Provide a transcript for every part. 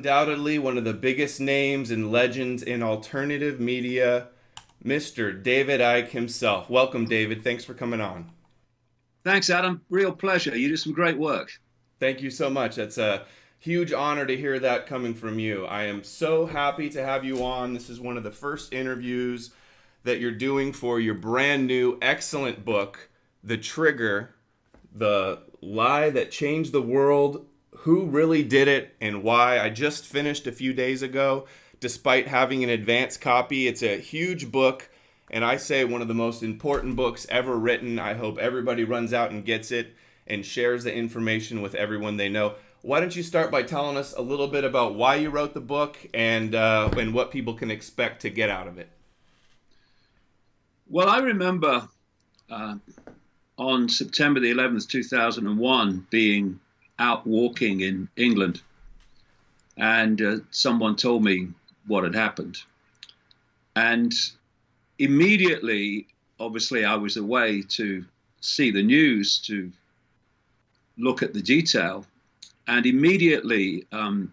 undoubtedly one of the biggest names and legends in alternative media, Mr. David Icke himself. Welcome, David. Thanks for coming on. Thanks, Adam. Real pleasure. You do some great work. Thank you so much. That's a huge honor to hear that coming from you. I am so happy to have you on. This is one of the first interviews that you're doing for your brand new, excellent book, The Trigger, The Lie That Changed the World, Who Really Did It, and Why. I just finished a few days ago, despite having an advance copy. It's a huge book, and I say one of the most important books ever written. I hope everybody runs out and gets it and shares the information with everyone they know. Why don't you start by telling us a little bit about why you wrote the book and what people can expect to get out of it? Well, I remember on September the 11th, 2001, being out walking in England, and someone told me what had happened. And immediately, obviously, I was away to see the news, to look at the detail. And immediately,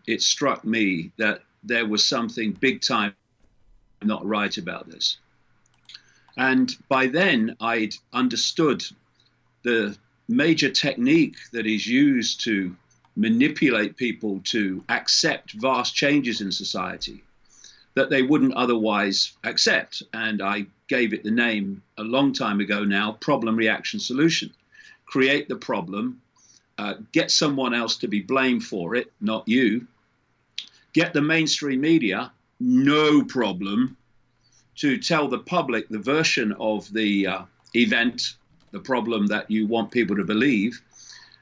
it struck me that there was something big time not right about this. And by then, I'd understood the major technique that is used to manipulate people to accept vast changes in society that they wouldn't otherwise accept. And I gave it the name a long time ago now, problem, reaction, solution. Create the problem, get someone else to be blamed for it, not you. Get the mainstream media, no problem, to tell the public the version of the event, the problem that you want people to believe.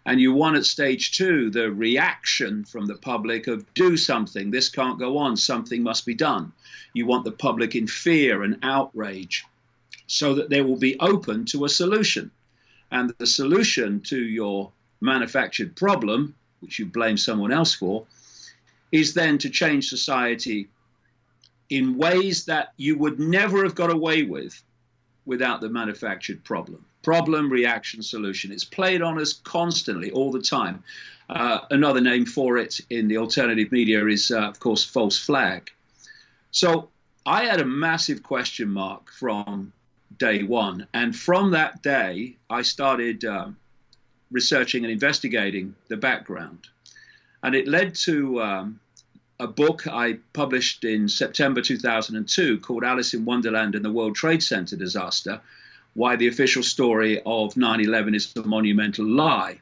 And you want at stage two, the reaction from the public of do something, this can't go on, something must be done. You want the public in fear and outrage so that they will be open to a solution. And the solution to your manufactured problem, which you blame someone else for, is then to change society in ways that you would never have got away with without the manufactured problem. Problem, reaction, solution. It's played on us constantly, all the time. Another name for it in the alternative media is, of course, false flag. So I had a massive question mark from day one. And from that day, I started researching and investigating the background. And it led to a book I published in September 2002 called Alice in Wonderland and the World Trade Center Disaster, Why the Official Story of 9/11 is a Monumental Lie.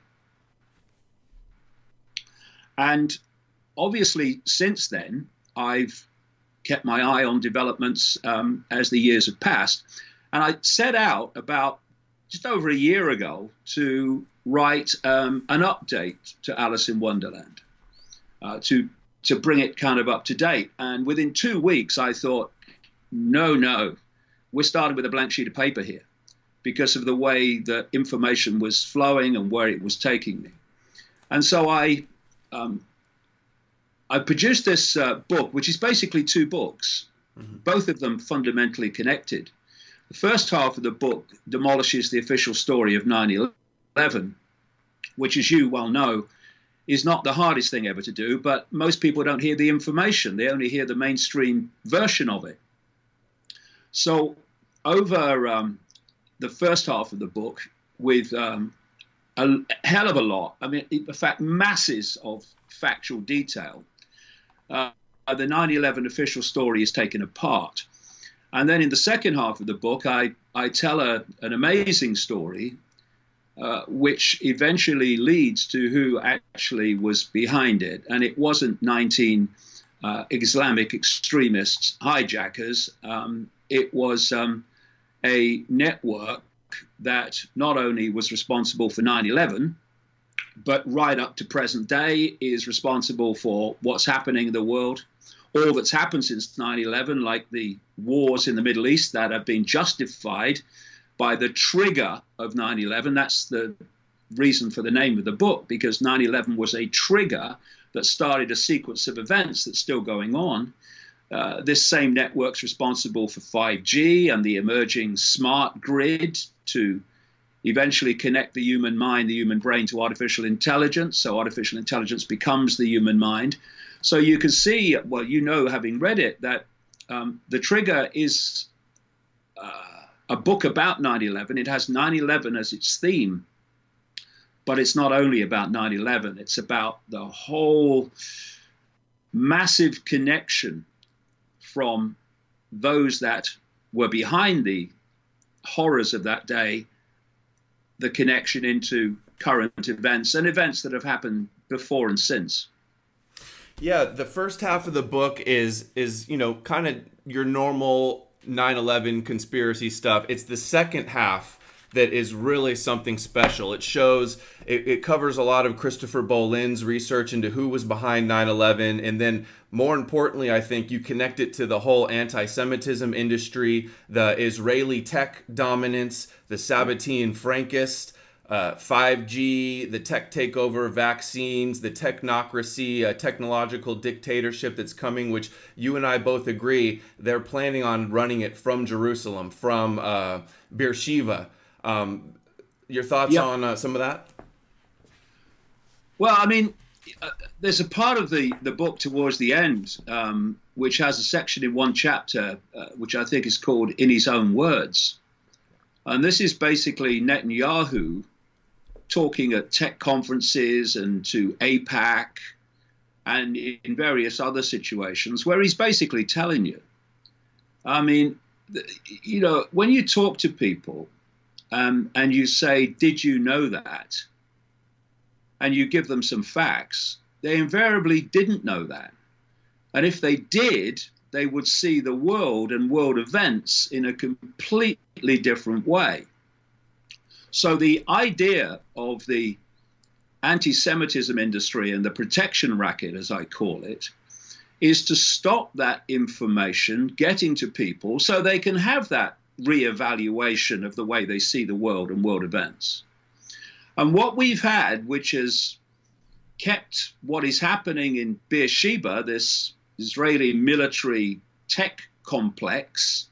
And obviously, since then, I've kept my eye on developments as the years have passed. And I set out about just over a year ago to write an update to Alice in Wonderland, to bring it kind of up to date. And within 2 weeks, I thought, no, we're starting with a blank sheet of paper here because of the way the information was flowing and where it was taking me. And so I produced this book, which is basically two books, both of them fundamentally connected. The first half of the book demolishes the official story of 9/11, which, as you well know, is not the hardest thing ever to do, but most people don't hear the information. They only hear the mainstream version of it. So over the first half of the book, with a hell of a lot, I mean, in fact, masses of factual detail, the 9/11 official story is taken apart. And then in the second half of the book, I tell an amazing story, which eventually leads to who actually was behind it. And it wasn't 19 Islamic extremists, hijackers. It was a network that not only was responsible for 9/11, but right up to present day is responsible for what's happening in the world, all that's happened since 9/11, like the wars in the Middle East that have been justified by the trigger of 9/11. That's the reason for the name of the book, because 9/11 was a trigger that started a sequence of events that's still going on. This same network's responsible for 5G and the emerging smart grid to eventually connect the human mind, the human brain to artificial intelligence. So artificial intelligence becomes the human mind. So you can see, well, you know, having read it, that The Trigger is a book about 9/11. It has 9/11 as its theme, but it's not only about 9/11. It's about the whole massive connection from those that were behind the horrors of that day, the connection into current events and events that have happened before and since. Yeah, the first half of the book is you know, kind of your normal 9/11 conspiracy stuff. It's the second half that is really something special. It shows, it covers a lot of Christopher Bolin's research into who was behind 9/11, and then more importantly, I think you connect it to the whole anti-Semitism industry, the Israeli tech dominance, the Sabbatian-Frankist, 5G, the tech takeover, vaccines, the technocracy, technological dictatorship that's coming, which you and I both agree they're planning on running it from Jerusalem, from Beersheba. Your thoughts on some of that? Well, I mean, there's a part of the book towards the end which has a section in one chapter which I think is called "In His Own Words." And this is basically Netanyahu talking at tech conferences and to AIPAC and in various other situations where he's basically telling you, I mean, you know, when you talk to people and you say, did you know that? And you give them some facts, they invariably didn't know that. And if they did, they would see the world and world events in a completely different way. So the idea of the anti-Semitism industry and the protection racket, as I call it, is to stop that information getting to people so they can have that reevaluation of the way they see the world and world events. And what we've had, which has kept what is happening in Beersheba, this Israeli military tech complex,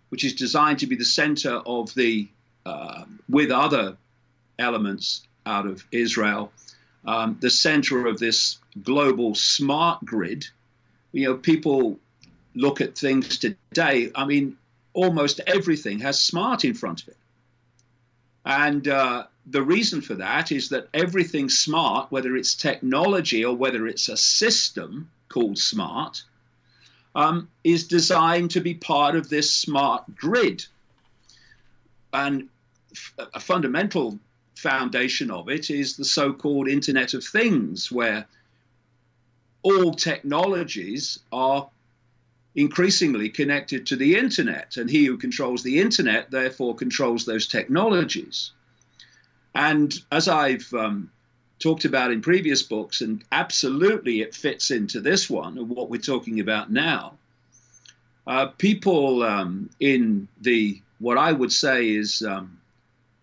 which is designed to be the center of the, with other elements out of Israel, the center of this global smart grid. You know, people look at things today, I mean, almost everything has smart in front of it. And the reason for that is that everything smart, whether it's technology or whether it's a system called smart, is designed to be part of this smart grid. And a fundamental foundation of it is the so-called Internet of Things, where all technologies are increasingly connected to the internet, and he who controls the internet therefore controls those technologies. And as I've talked about in previous books, and absolutely it fits into this one and what we're talking about now, people in the, what I would say is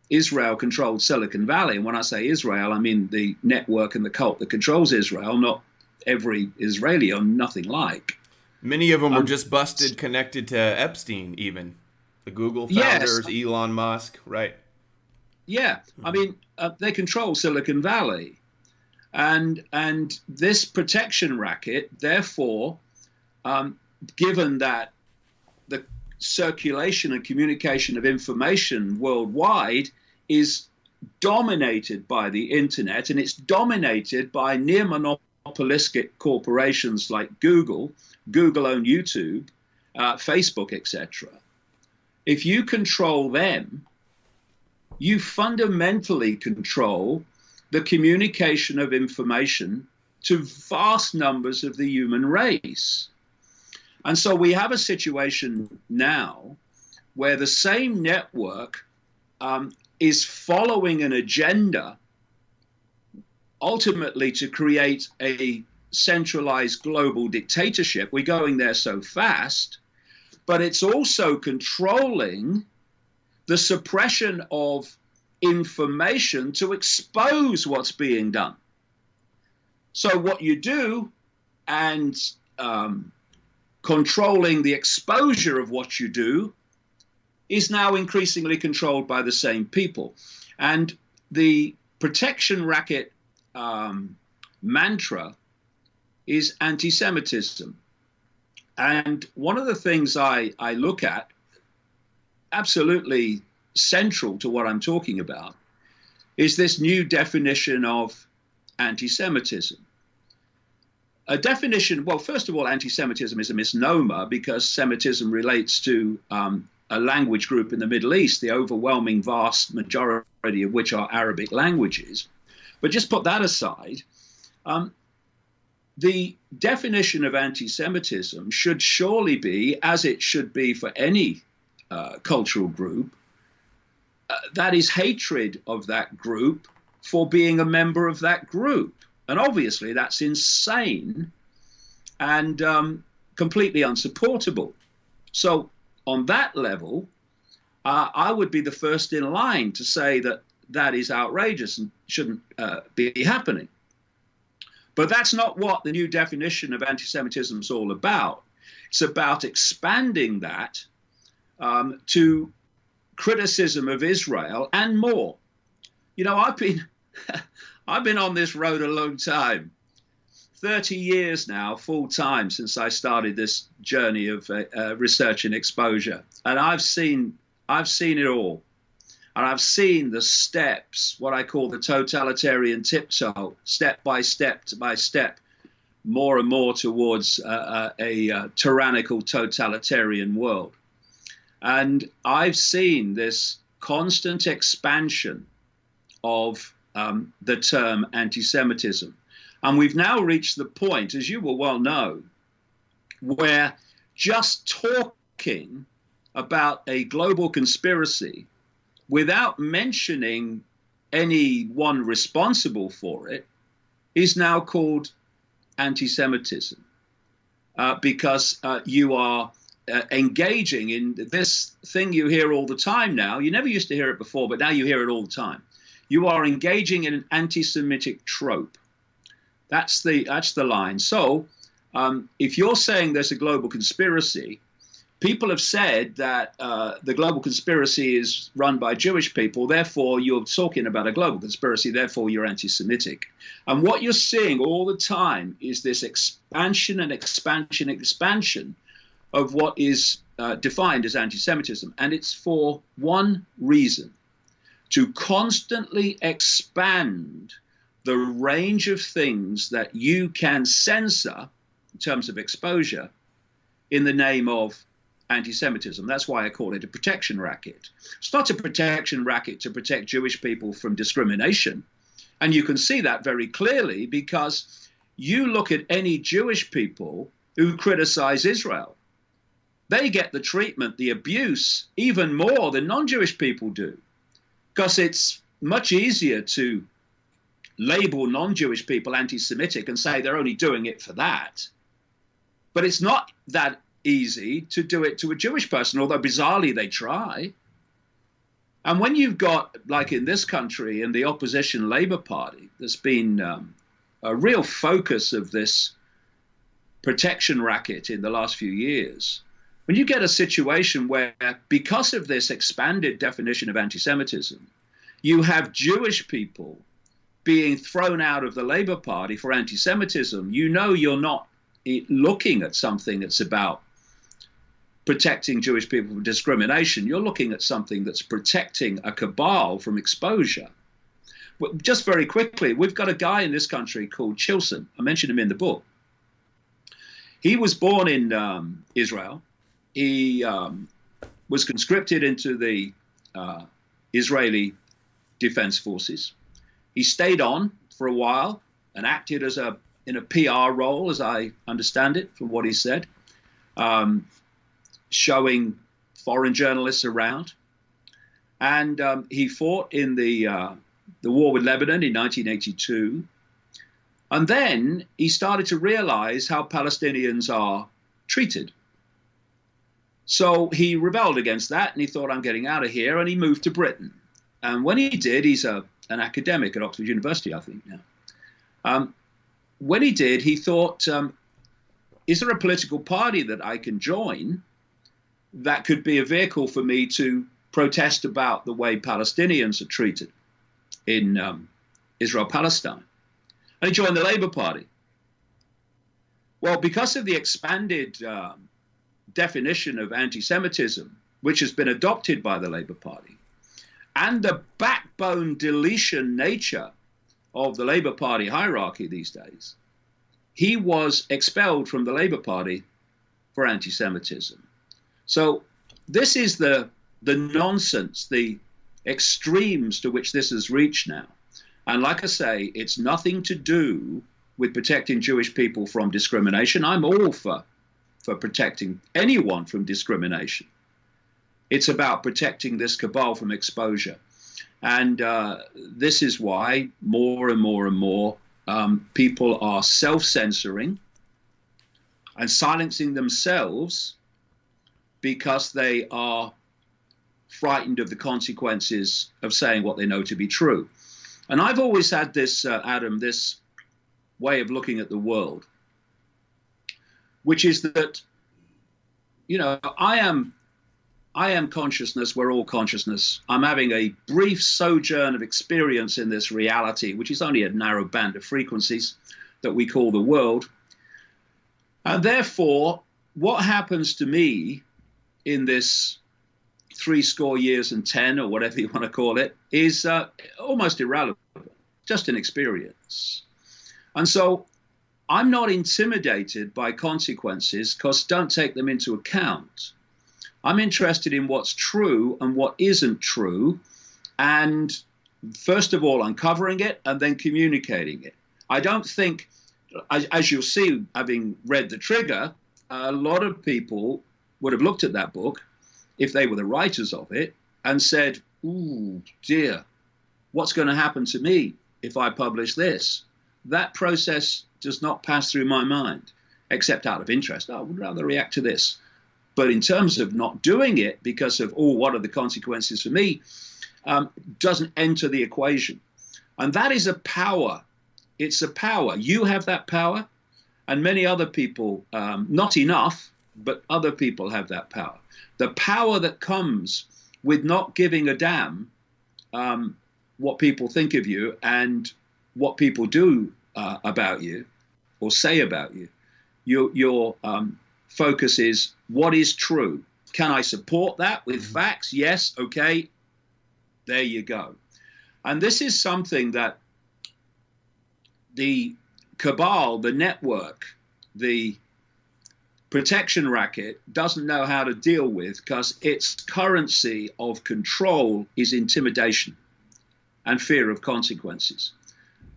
Israel-controlled Silicon Valley, and when I say Israel, I mean the network and the cult that controls Israel, not every Israeli or nothing like. Many of them were just busted connected to Epstein, even. The Google founders, yes. Elon Musk, right? Yeah, I mean, they control Silicon Valley. And this protection racket, therefore, given that the circulation and communication of information worldwide is dominated by the internet, and it's dominated by near monopolistic corporations like Google owned YouTube, Facebook, etc. If you control them, you fundamentally control the communication of information to vast numbers of the human race. And so we have a situation now where the same network is following an agenda ultimately to create a centralized global dictatorship. We're going there so fast, but it's also controlling the suppression of information to expose what's being done. So what you do, and controlling the exposure of what you do, is now increasingly controlled by the same people. And the protection racket mantra is anti-Semitism. And one of the things I look at, absolutely central to what I'm talking about, is this new definition of anti-Semitism. A definition, well, first of all, anti-Semitism is a misnomer because Semitism relates to a language group in the Middle East, the overwhelming vast majority of which are Arabic languages. But just put that aside, the definition of anti-Semitism should surely be, as it should be for any cultural group, that is hatred of that group for being a member of that group. And obviously that's insane and completely unsupportable. So on that level, I would be the first in line to say that that is outrageous and shouldn't be happening. But that's not what the new definition of anti-Semitism is all about. It's about expanding that to criticism of Israel and more. You know, I've been on this road a long time, 30 years now, full time, since I started this journey of research and exposure. And I've seen it all. And I've seen the steps, what I call the totalitarian tiptoe, step by step, more and more towards a tyrannical totalitarian world. And I've seen this constant expansion of the term anti-Semitism. And we've now reached the point, as you will well know, where just talking about a global conspiracy without mentioning anyone responsible for it is now called anti-Semitism, because you are engaging in this thing you hear all the time now. You never used to hear it before, but now you hear it all the time. You are engaging in an anti-Semitic trope. That's the line. So if you're saying there's a global conspiracy, people have said that the global conspiracy is run by Jewish people, therefore you're talking about a global conspiracy, therefore you're anti-Semitic. And what you're seeing all the time is this expansion and expansion of what is defined as anti-Semitism. And it's for one reason: to constantly expand the range of things that you can censor in terms of exposure in the name of anti-Semitism. That's why I call it a protection racket. It's not a protection racket to protect Jewish people from discrimination. And you can see that very clearly because you look at any Jewish people who criticize Israel. They get the treatment, the abuse, even more than non-Jewish people do. Because it's much easier to label non-Jewish people anti-Semitic and say they're only doing it for that. But it's not that easy to do it to a Jewish person, although bizarrely they try. And when you've got, like in this country, in the opposition Labour Party, there's been a real focus of this protection racket in the last few years. When you get a situation where, because of this expanded definition of anti-Semitism, you have Jewish people being thrown out of the Labour Party for anti-Semitism, you know you're not looking at something that's about protecting Jewish people from discrimination. You're looking at something that's protecting a cabal from exposure. But just very quickly, we've got a guy in this country called Chilson. I mentioned him in the book. He was born in Israel. He was conscripted into the Israeli Defense Forces. He stayed on for a while and acted in a PR role, as I understand it, from what he said, showing foreign journalists around. And he fought in the war with Lebanon in 1982. And then he started to realize how Palestinians are treated. So he rebelled against that, and he thought, I'm getting out of here, and he moved to Britain. And when he did, he's an academic at Oxford University, I think now. When he did, he thought, is there a political party that I can join that could be a vehicle for me to protest about the way Palestinians are treated? in Israel-Palestine. And he joined the Labour Party. Well, because of the expanded definition of anti-Semitism, which has been adopted by the Labour Party, and the backbone deletion nature of the Labour Party hierarchy these days, he was expelled from the Labour Party for anti-Semitism. So this is the nonsense, the extremes to which this has reached now. And like I say, it's nothing to do with protecting Jewish people from discrimination. I'm all for protecting anyone from discrimination. It's about protecting this cabal from exposure. And this is why more and more and more people are self-censoring and silencing themselves because they are frightened of the consequences of saying what they know to be true. And I've always had this, Adam, this way of looking at the world, which is that, you know, I am consciousness, we're all consciousness. I'm having a brief sojourn of experience in this reality, which is only a narrow band of frequencies that we call the world. And therefore, what happens to me in this 70 years and 10, or whatever you want to call it, is almost irrelevant, just an experience. And so I'm not intimidated by consequences because don't take them into account. I'm interested in what's true and what isn't true, and first of all, uncovering it and then communicating it. I don't think, as you'll see, having read The Trigger, a lot of people would have looked at that book, if they were the writers of it, and said, ooh, dear, what's going to happen to me if I publish this? That process does not pass through my mind, except out of interest. I would rather react to this. But in terms of not doing it because of, oh, what are the consequences for me, doesn't enter the equation. And that is a power. It's a power. You have that power, and many other people, not enough, but other people have that power. The power that comes with not giving a damn what people think of you and what people do about you or say about you. Your focus is what is true. Can I support that with facts? Yes. Okay. There you go. And this is something that the cabal, the network, the protection racket doesn't know how to deal with, because its currency of control is intimidation and fear of consequences.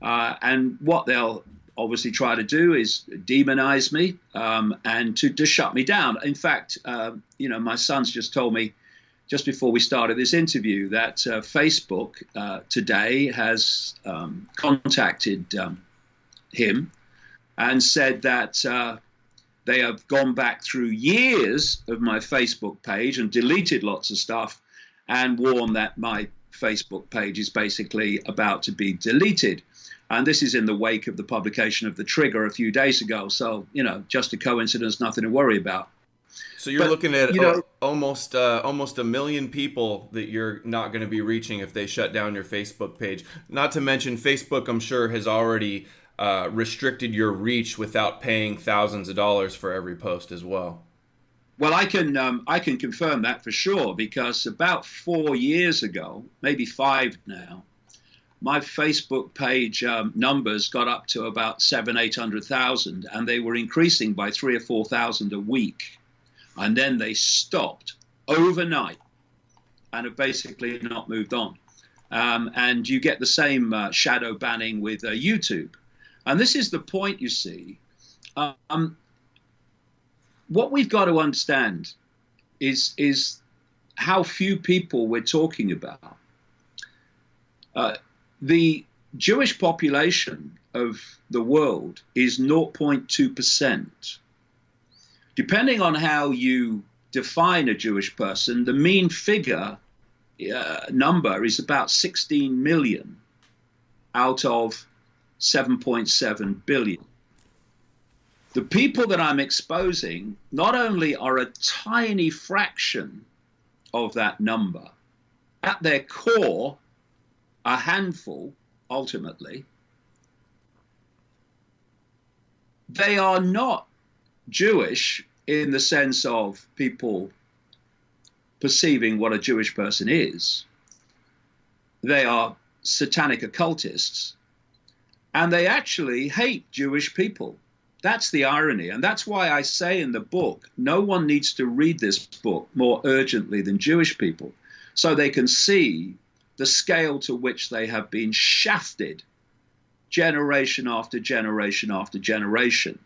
And what they'll obviously try to do is demonize me and to shut me down. In fact, you know, my son's just told me just before we started this interview that Facebook today has contacted him and said that they have gone back through years of my Facebook page and deleted lots of stuff and warned that my Facebook page is basically about to be deleted. And this is in the wake of the publication of The Trigger a few days ago. So, you know, just a coincidence, nothing to worry about. So you're looking at almost a million people that you're not going to be reaching if they shut down your Facebook page. Not to mention Facebook, I'm sure, has already restricted your reach without paying thousands of dollars for every post as well. Well, I can confirm that for sure, because about 4 years ago, maybe 5 now, my Facebook page numbers got up to about 700,000-800,000, and they were increasing by 3,000 or 4,000 a week. And then they stopped overnight and have basically not moved on. And you get the same shadow banning with YouTube. And this is the point, you see. What we've got to understand is how few people we're talking about. The Jewish population of the world is 0.2%. Depending on how you define a Jewish person, the mean figure number is about 16 million out of 7.7 billion. The people that I'm exposing not only are a tiny fraction of that number, at their core, a handful, ultimately, they are not Jewish in the sense of people perceiving what a Jewish person is. They are satanic occultists, and they actually hate Jewish people. That's the irony, and that's why I say in the book, no one needs to read this book more urgently than Jewish people, so they can see the scale to which they have been shafted generation after generation after generation,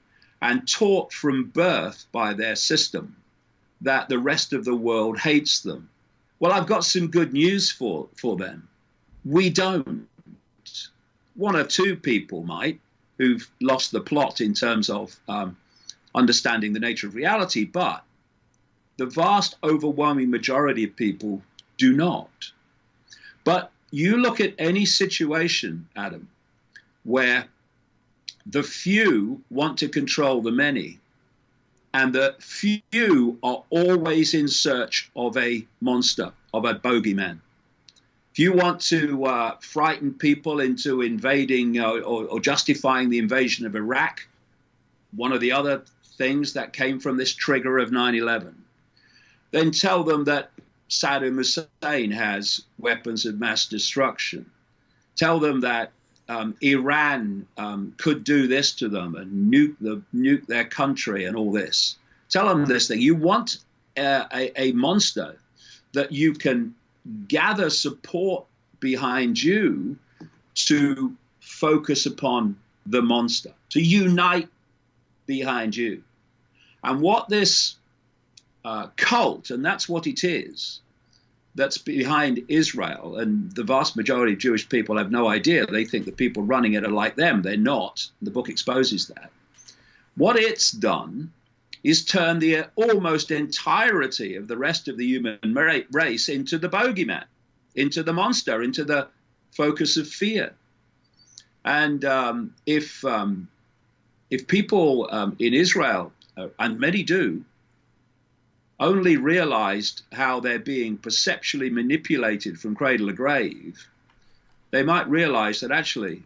and taught from birth by their system that the rest of the world hates them. Well, I've got some good news for them. We don't. One or two people might, who've lost the plot in terms of understanding the nature of reality, but the vast overwhelming majority of people do not. But you look at any situation, Adam, where the few want to control the many, and the few are always in search of a monster, of a bogeyman. If you want to frighten people into invading or justifying the invasion of Iraq, one of the other things that came from this trigger of 9/11, then tell them that Saddam Hussein has weapons of mass destruction. Tell them that Iran could do this to them and nuke their country and all this. Tell them this thing. You want a monster that you can gather support behind you to focus upon the monster, to unite behind you. And what this cult, and that's what it is, that's behind Israel, and the vast majority of Jewish people have no idea. They think the people running it are like them. They're not. The book exposes that. What it's done is turn the almost entirety of the rest of the human race into the bogeyman, into the monster, into the focus of fear. And if people in Israel, and many do, only realized how they're being perceptually manipulated from cradle to grave, they might realize that actually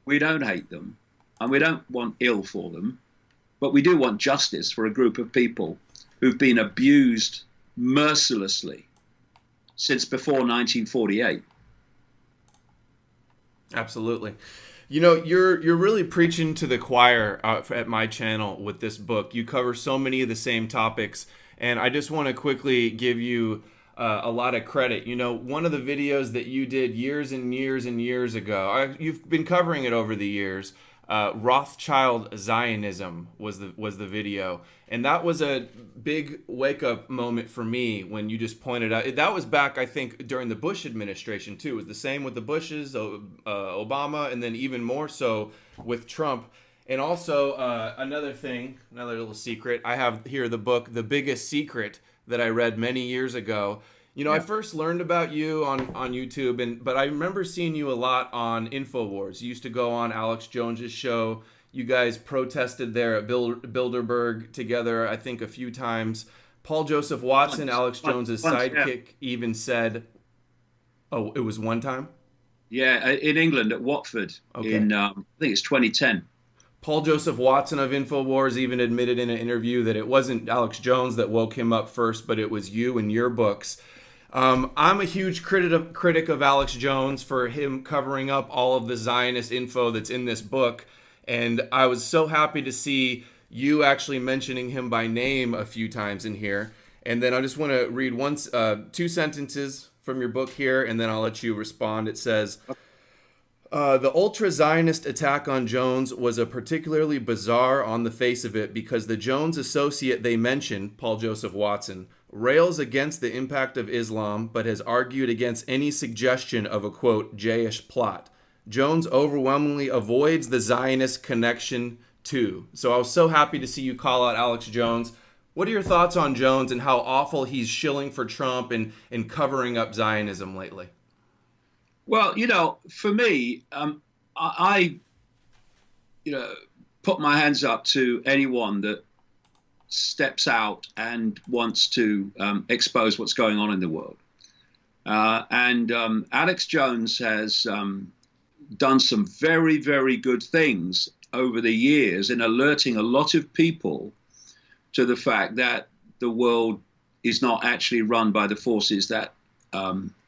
we don't hate them and we don't want ill for them, but we do want justice for a group of people who've been abused mercilessly since before 1948. Absolutely. You know, you're really preaching to the choir at my channel with this book. You cover so many of the same topics, and I just want to quickly give you a lot of credit. You know, one of the videos that you did years and years and years ago, you've been covering it over the years. Rothschild Zionism was the video, and that was a big wake up moment for me when you just pointed out that was back, I think, during the Bush administration too. It was the same with the Bushes, Obama, and then even more so with Trump. And also another little secret, I have here the book The Biggest Secret that I read many years ago. You know, I first learned about you on YouTube, but I remember seeing you a lot on InfoWars. You used to go on Alex Jones's show. You guys protested there at Bilderberg together, I think, a few times. Paul Joseph Watson, Alex Jones's sidekick, even said, oh, it was one time? Yeah, in England at Watford in, I think it's 2010. Paul Joseph Watson of InfoWars even admitted in an interview that it wasn't Alex Jones that woke him up first, but it was you and your books. I'm a huge critic of Alex Jones for him covering up all of the Zionist info that's in this book. And I was so happy to see you actually mentioning him by name a few times in here. And then I just want to read two sentences from your book here, and then I'll let you respond. It says, the ultra-Zionist attack on Jones was a particularly bizarre on the face of it because the Jones associate they mentioned, Paul Joseph Watson, rails against the impact of Islam, but has argued against any suggestion of a, quote, Jayish plot. Jones overwhelmingly avoids the Zionist connection too. So I was so happy to see you call out Alex Jones. What are your thoughts on Jones and how awful he's shilling for Trump and covering up Zionism lately? Well, you know, for me, I put my hands up to anyone that steps out and wants to expose what's going on in the world. And Alex Jones has done some very, very good things over the years in alerting a lot of people to the fact that the world is not actually run by the forces that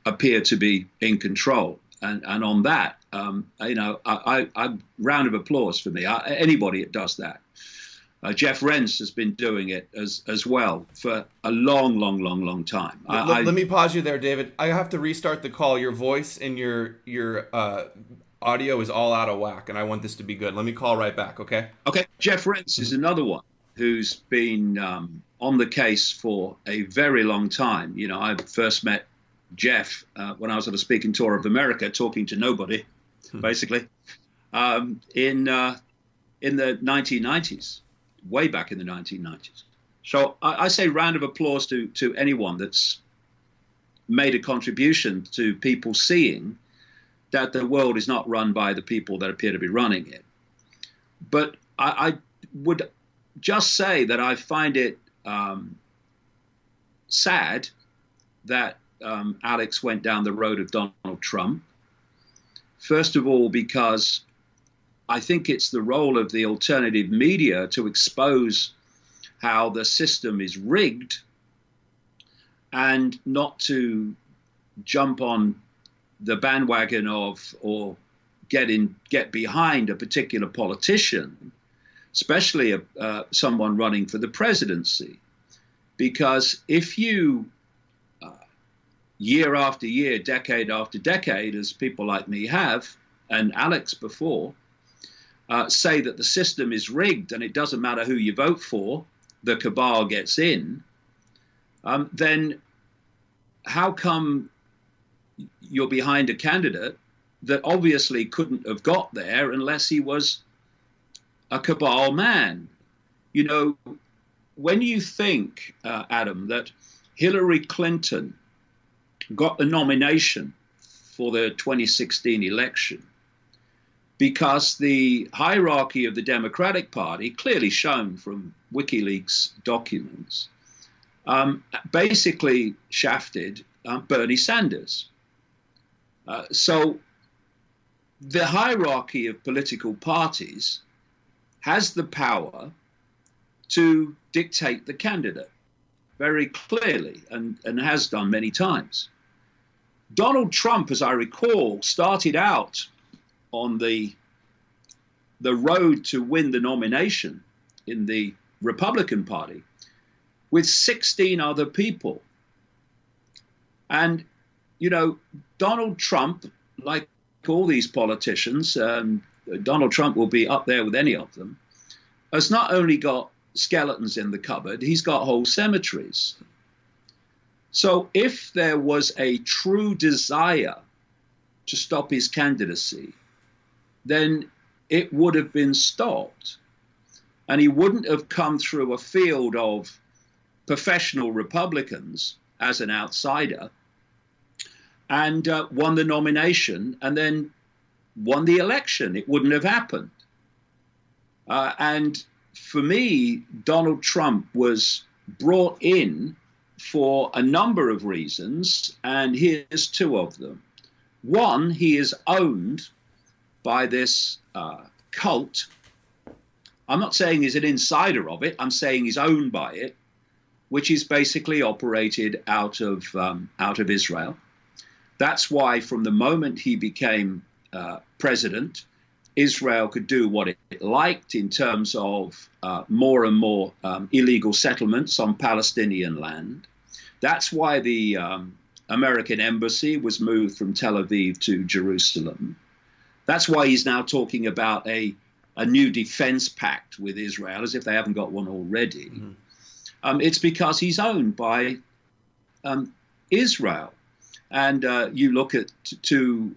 appear to be in control. And on that, I round of applause for me. Anybody that does that. Jeff Rense has been doing it as well for a long time. Let me pause you there, David. I have to restart the call. Your voice and your audio is all out of whack, and I want this to be good. Let me call right back, okay? Okay. Jeff Rense is another one who's been on the case for a very long time. You know, I first met Jeff when I was on a speaking tour of America, talking to nobody, basically, in the 1990s. Way back in the 1990s. So I say round of applause to anyone that's made a contribution to people seeing that the world is not run by the people that appear to be running it. But I would just say that I find it sad that Alex went down the road of Donald Trump. First of all, because I think it's the role of the alternative media to expose how the system is rigged and not to jump on the bandwagon of or get behind a particular politician, especially someone running for the presidency. Because if you, year after year, decade after decade, as people like me have, and Alex before, say that the system is rigged and it doesn't matter who you vote for, the cabal gets in, then how come you're behind a candidate that obviously couldn't have got there unless he was a cabal man? You know, when you think, Adam, that Hillary Clinton got the nomination for the 2016 election, because the hierarchy of the Democratic Party, clearly shown from WikiLeaks documents, basically shafted Bernie Sanders. So the hierarchy of political parties has the power to dictate the candidate very clearly and has done many times. Donald Trump, as I recall, started out on the road to win the nomination in the Republican Party with 16 other people. And, you know, Donald Trump, like all these politicians, Donald Trump will be up there with any of them, has not only got skeletons in the cupboard, he's got whole cemeteries. So if there was a true desire to stop his candidacy, then it would have been stopped. And he wouldn't have come through a field of professional Republicans as an outsider and won the nomination and then won the election. It wouldn't have happened. And for me, Donald Trump was brought in for a number of reasons, and here's two of them. One, he is owned by this cult. I'm not saying he's an insider of it. I'm saying he's owned by it, which is basically operated out of Israel. That's why from the moment he became president, Israel could do what it liked in terms of more and more illegal settlements on Palestinian land. That's why the American embassy was moved from Tel Aviv to Jerusalem. That's why he's now talking about a new defense pact with Israel, as if they haven't got one already. Mm-hmm. It's because he's owned by Israel. And you look at two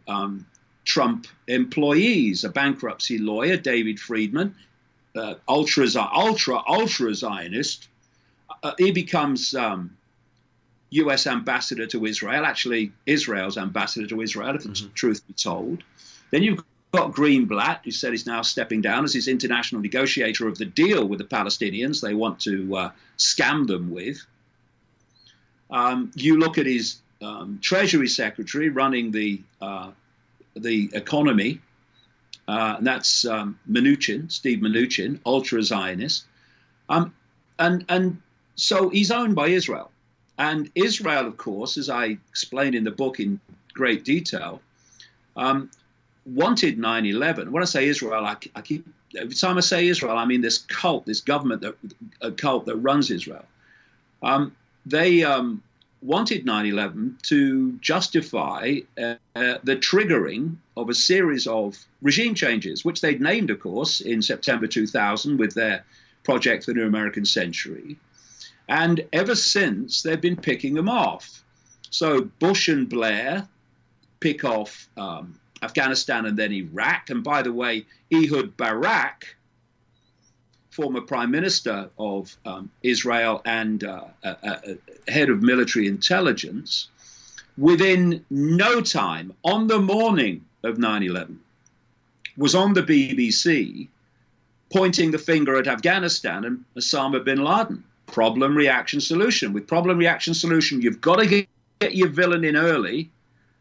Trump employees, a bankruptcy lawyer, David Friedman, ultra Zionist. He becomes U.S. ambassador to Israel, actually Israel's ambassador to Israel, if the truth be told. Then you've got Greenblatt, who said he's now stepping down as his international negotiator of the deal with the Palestinians they want to scam them with. You look at his Treasury Secretary running the economy, and that's Steve Mnuchin, ultra-Zionist. And so he's owned by Israel. And Israel, of course, as I explained in the book in great detail, wanted 9/11. When I say Israel, I keep, every time I say Israel, I mean this cult, this government, a cult that runs Israel. They wanted 9/11 to justify the triggering of a series of regime changes, which they'd named, of course, in September 2000 with their Project the New American Century. And ever since, they've been picking them off. So Bush and Blair pick off Afghanistan and then Iraq. And by the way, Ehud Barak, former prime minister of Israel and head of military intelligence, within no time, on the morning of 9/11, was on the BBC pointing the finger at Afghanistan and Osama bin Laden. Problem, reaction, solution. With problem, reaction, solution, you've got to get your villain in early,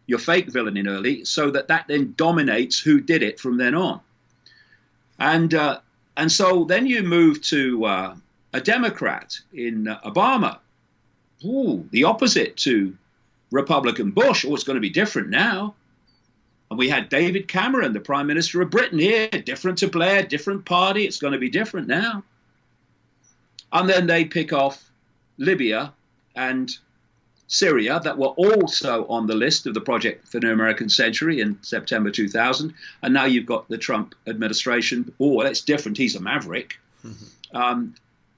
your fake villain in early, so that then dominates who did it from then on. And so then you move to a Democrat in Obama. Ooh, the opposite to Republican Bush. Oh, it's going to be different now. And we had David Cameron, the Prime Minister of Britain here, different to Blair, different party. It's going to be different now. And then they pick off Libya and Syria that were also on the list of the Project for the New American Century in September 2000. And now you've got the Trump administration. Oh, that's different. He's a maverick.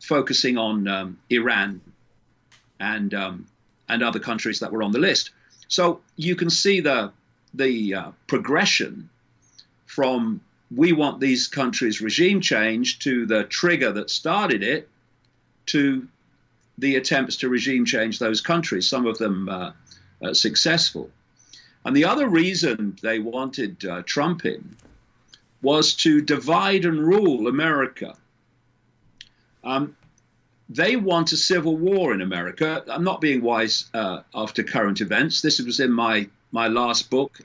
Focusing on Iran and other countries that were on the list. So you can see the progression from we want these countries regime change to the trigger that started it to the attempts to regime change those countries, some of them successful. And the other reason they wanted Trump in was to divide and rule America. They want a civil war in America. I'm not being wise after current events. This was in my last book,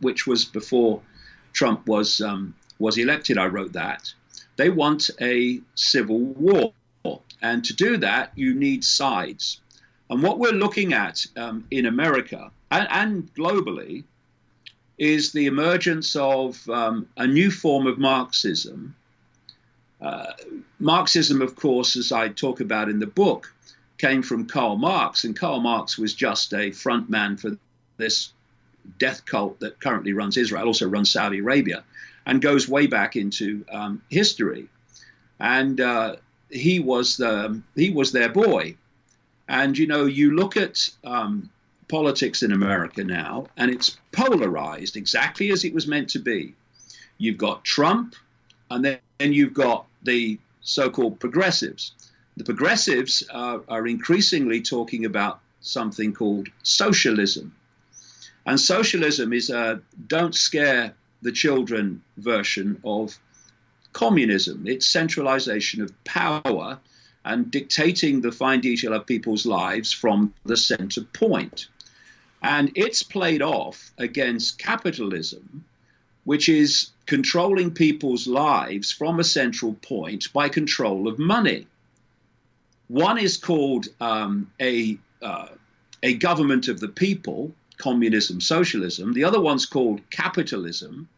which was before Trump was elected. I wrote that. They want a civil war. And to do that, you need sides. And what we're looking at in America and globally is the emergence of a new form of Marxism. Marxism, of course, as I talk about in the book, came from Karl Marx. And Karl Marx was just a front man for this death cult that currently runs Israel, also runs Saudi Arabia, and goes way back into history. And he was their boy. And, you know, you look at politics in America now, and it's polarized exactly as it was meant to be. You've got Trump, and then you've got the so-called progressives. The progressives are increasingly talking about something called socialism. And socialism is a don't scare the children version of communism. It's centralization of power and dictating the fine detail of people's lives from the center point. And it's played off against capitalism, which is controlling people's lives from a central point by control of money. One is called a government of the people, communism, socialism. The other one's called capitalism.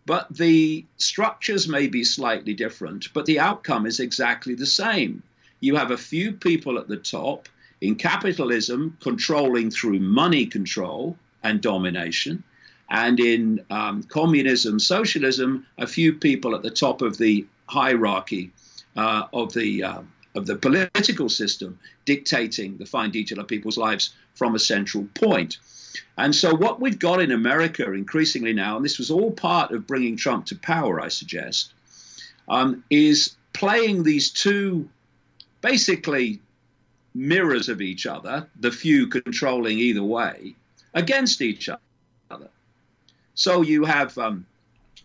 But the structures may be slightly different, but the outcome is exactly the same. You have a few people at the top in capitalism controlling through money control and domination, and in communism, socialism, a few people at the top of the hierarchy of the political system dictating the fine detail of people's lives from a central point. And so what we've got in America increasingly now, and this was all part of bringing Trump to power, I suggest, is playing these two basically mirrors of each other, the few controlling either way, against each other. So you have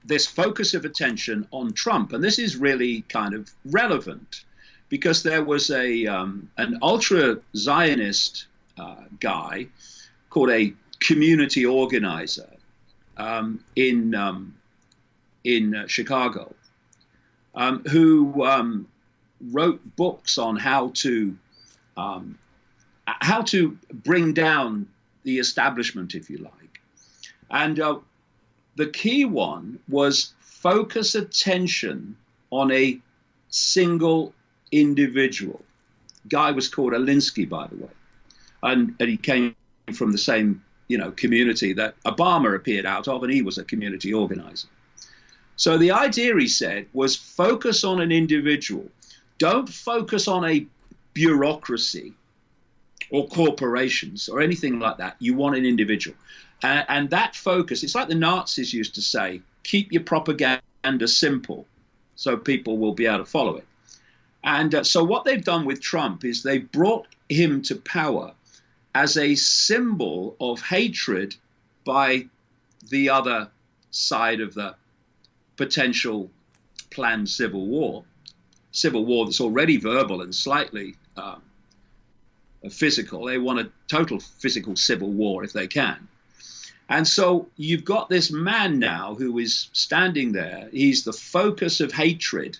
this focus of attention on Trump, and this is really kind of relevant because there was an ultra-Zionist guy called a community organizer in Chicago, who wrote books on how to bring down the establishment, if you like. And the key one was focus attention on a single individual. Guy was called Alinsky, by the way, and he came from the same community that Obama appeared out of, and he was a community organizer. So the idea, he said, was focus on an individual. Don't focus on a bureaucracy or corporations or anything like that. You want an individual. And that focus, it's like the Nazis used to say, keep your propaganda simple so people will be able to follow it. And so what they've done with Trump is they've brought him to power as a symbol of hatred by the other side of the potential planned civil war that's already verbal and slightly physical. They want a total physical civil war if they can. And so you've got this man now who is standing there. He's the focus of hatred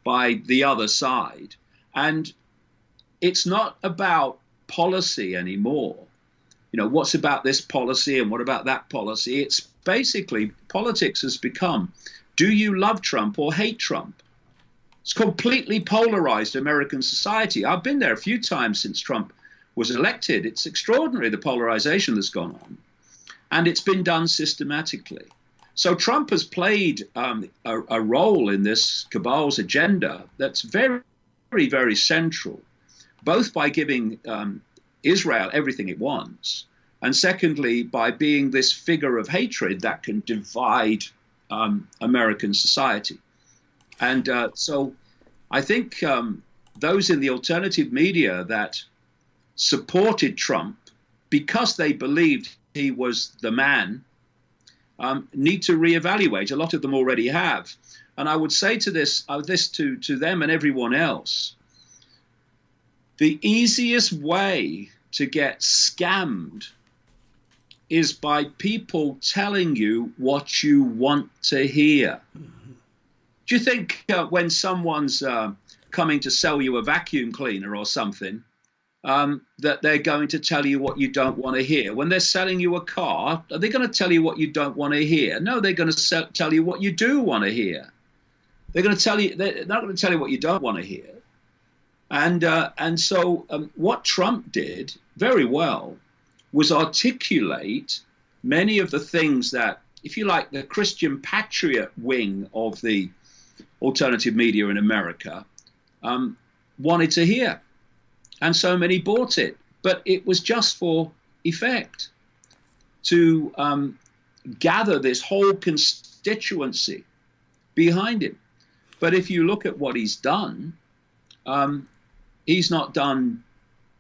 by the other side. And it's not about policy anymore. What's about this policy and what about that policy? It's basically, politics has become, do you love Trump or hate Trump? It's completely polarized American society. I've been there a few times since Trump was elected. It's extraordinary, the polarization that's gone on. And it's been done systematically. So Trump has played a role in this cabal's agenda that's very, very, very central, both by giving Israel everything it wants, and secondly, by being this figure of hatred that can divide American society. And so I think those in the alternative media that supported Trump because they believed he was the man need to reevaluate. A lot of them already have. And I would say to this to them and everyone else, the easiest way to get scammed is by people telling you what you want to hear. Mm-hmm. Do you think when someone's coming to sell you a vacuum cleaner or something, that they're going to tell you what you don't want to hear? When they're selling you a car, are they going to tell you what you don't want to hear? No, they're going to tell you what you do want to hear. They're going to tell you, they're not going to tell you what you don't want to hear. And so what Trump did very well was articulate many of the things that, if you like, the Christian patriot wing of the alternative media in America wanted to hear. And so many bought it. But it was just for effect, to gather this whole constituency behind him. But if you look at what he's done, he's not done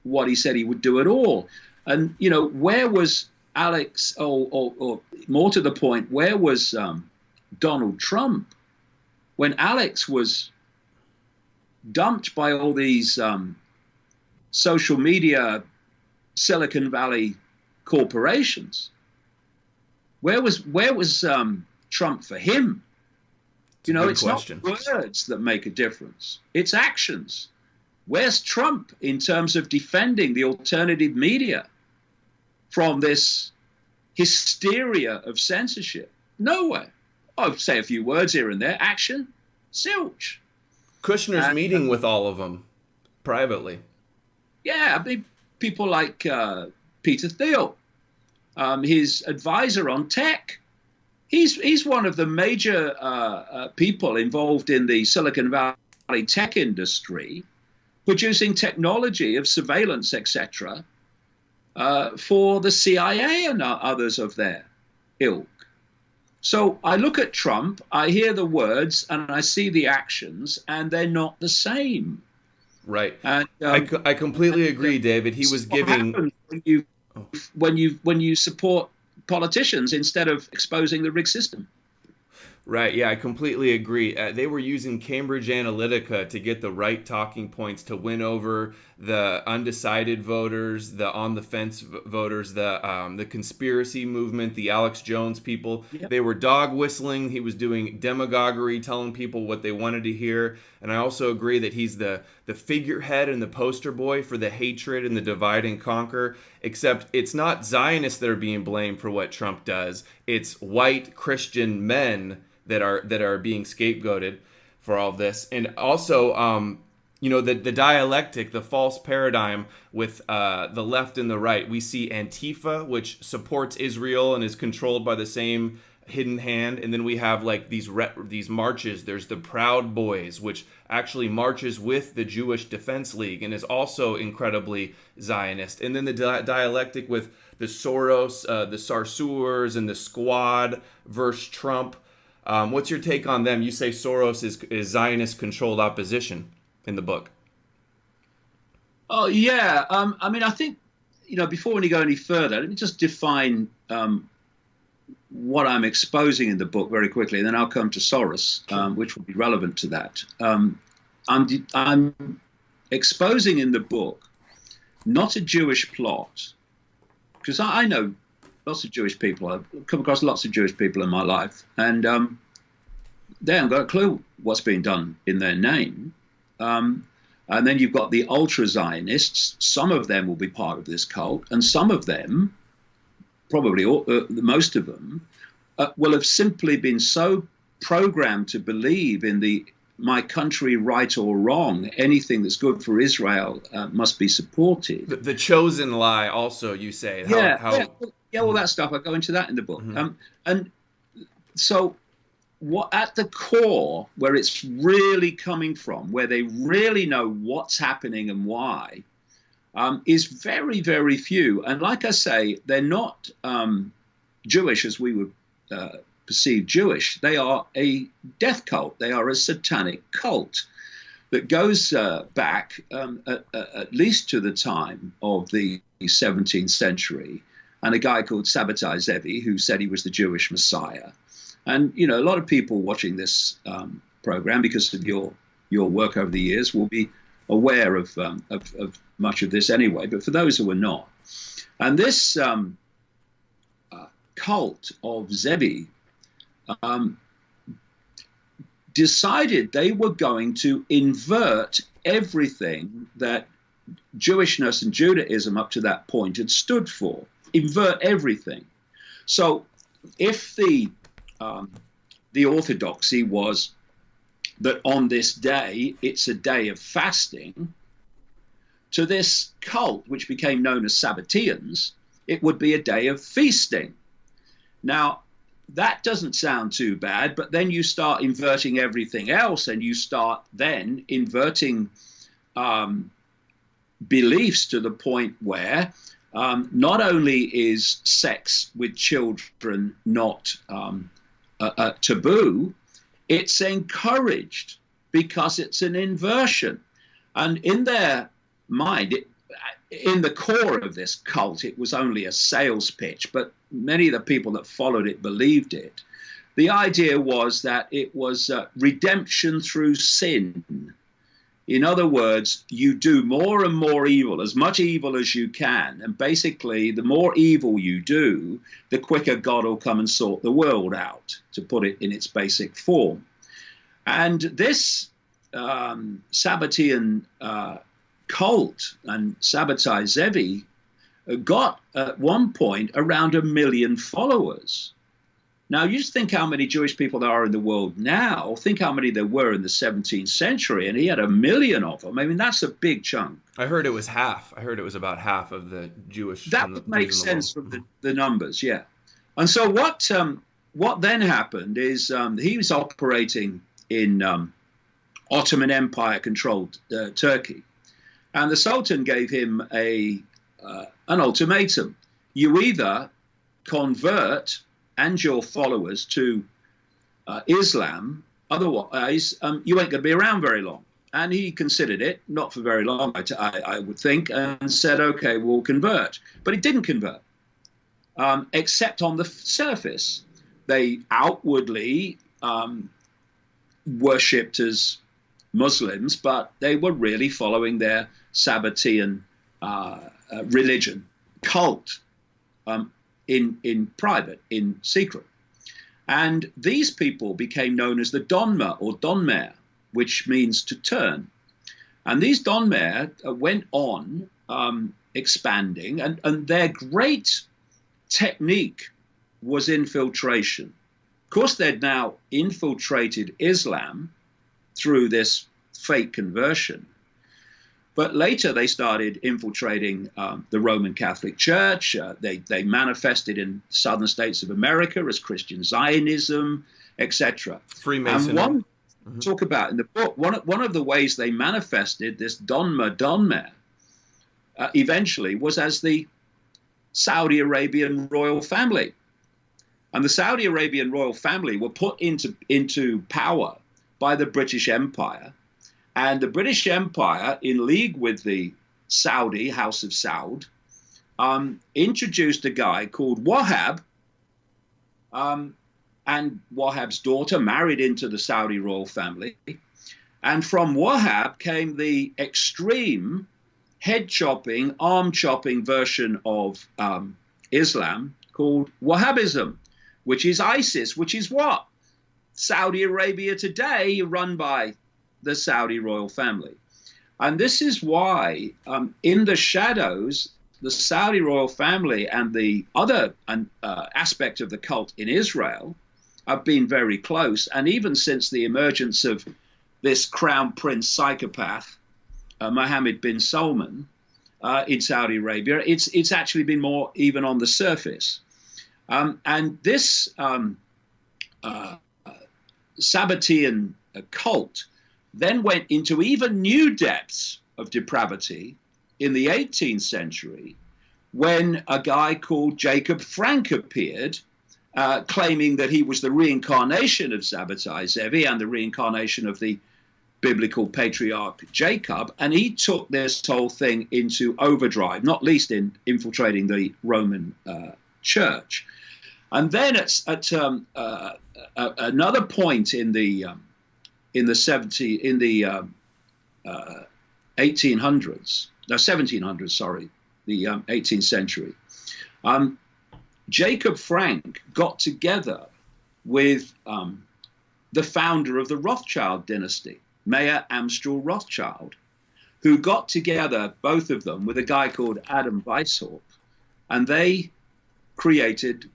what he said he would do at all. And, where was Alex, or more to the point, where was Donald Trump when Alex was dumped by all these social media Silicon Valley corporations? Where was Trump for him? It's question. Not words that make a difference. It's actions. Where's Trump in terms of defending the alternative media from this hysteria of censorship? Nowhere. I'll say a few words here and there. Action, zilch. Kushner's meeting with all of them privately. Yeah, I mean, people like Peter Thiel, his advisor on tech. He's one of the major people involved in the Silicon Valley tech industry, producing technology of surveillance, etc., for the CIA and others of their ilk. So I look at Trump, I hear the words, and I see the actions, and they're not the same. Right. And, I completely agree, David. He was giving. When you support politicians instead of exposing the rigged system. Right. Yeah, I completely agree. They were using Cambridge Analytica to get the right talking points to win over the undecided voters, the on the fence voters, the conspiracy movement, the Alex Jones people. Yep. They were dog whistling. He was doing demagoguery, telling people what they wanted to hear. And I also agree that he's the figurehead and the poster boy for the hatred and the divide and conquer. Except it's not Zionists that are being blamed for what Trump does. It's white Christian men that are being scapegoated for all of this. And also, the dialectic, the false paradigm with the left and the right. We see Antifa, which supports Israel and is controlled by the same hidden hand. And then we have like these marches. There's the Proud Boys, which actually marches with the Jewish Defense League and is also incredibly Zionist. And then the dialectic with the Soros, the Sarsours, and the Squad versus Trump. What's your take on them? You say Soros is Zionist-controlled opposition in the book. Oh, yeah. I think, before we go any further, let me just define what I'm exposing in the book very quickly, and then I'll come to Soros, which will be relevant to that. I'm exposing in the book not a Jewish plot, because I know lots of Jewish people. I've come across lots of Jewish people in my life, and they haven't got a clue what's being done in their name. And then you've got the ultra-Zionists. Some of them will be part of this cult, and some of them, probably most of them, will have simply been so programmed to believe in my country, right or wrong, anything that's good for Israel must be supported. The chosen lie also, you say. All that stuff. I go into that in the book. Mm-hmm. And so what at the core, where it's really coming from, where they really know what's happening and why, is very, very few. And like I say, they're not Jewish as we would perceive Jewish. They are a death cult. They are a satanic cult that goes back at least to the time of the 17th century. And a guy called Sabbatian-Frankist, who said he was the Jewish Messiah. And, a lot of people watching this program, because of your work over the years, will be aware of much of this anyway. But for those who are not, and this cult of Zevi decided they were going to invert everything that Jewishness and Judaism up to that point had stood for. Invert everything. So if the orthodoxy was that on this day it's a day of fasting, to this cult, which became known as Sabbatians, it would be a day of feasting. Now, that doesn't sound too bad, but then you start inverting everything else, and you start then inverting beliefs to the point where not only is sex with children not taboo, it's encouraged because it's an inversion. And in their mind, in the core of this cult, it was only a sales pitch, but many of the people that followed it believed it. The idea was that it was redemption through sin. In other words, you do more and more evil, as much evil as you can. And basically, the more evil you do, the quicker God will come and sort the world out, to put it in its basic form. And this Sabbatian cult and Sabbatian-Zevi got at one point around 1 million followers. Now, you just think how many Jewish people there are in the world now. Think how many there were in the 17th century, and he had 1 million of them. I mean, that's a big chunk. I heard it was half. I heard it was about half of the Jewish. That would make sense from the numbers, yeah. And so what then happened is he was operating in Ottoman Empire-controlled Turkey, and the Sultan gave him an ultimatum: you either convert and your followers to Islam, otherwise you ain't going to be around very long. And he considered it, not for very long, I would think, and said, okay, we'll convert. But he didn't convert, except on the surface. They outwardly worshipped as Muslims, but they were really following their Sabbatian religion, cult, in private, in secret. And these people became known as the Donmer or Donmer, which means to turn. And these Donmer went on expanding, and their great technique was infiltration. Of course, they'd now infiltrated Islam through this fake conversion. But later they started infiltrating the Roman Catholic Church. They manifested in southern states of America as Christian Zionism, etc. Freemasonry. And talk about in the book, one of the ways they manifested this Donmer eventually was as the Saudi Arabian royal family. And the Saudi Arabian royal family were put into power by the British Empire. And the British Empire, in league with the Saudi House of Saud, introduced a guy called Wahhab, and Wahhab's daughter married into the Saudi royal family. And from Wahhab came the extreme head-chopping, arm-chopping version of Islam called Wahhabism, which is ISIS, which is what? Saudi Arabia today, run by the Saudi royal family. And this is why, in the shadows, the Saudi royal family and the other aspect of the cult in Israel have been very close. And even since the emergence of this crown prince psychopath, Mohammed bin Salman, in Saudi Arabia, it's actually been more even on the surface. And this Sabbatian cult then went into even new depths of depravity in the 18th century when a guy called Jacob Frank appeared, claiming that he was the reincarnation of Sabbatai Zevi and the reincarnation of the biblical patriarch Jacob, and he took this whole thing into overdrive, not least in infiltrating the Roman church. And then at another point in the 18th century, Jacob Frank got together with the founder of the Rothschild dynasty, Mayer Amschel Rothschild, who got together, both of them, with a guy called Adam Weishaupt, and they created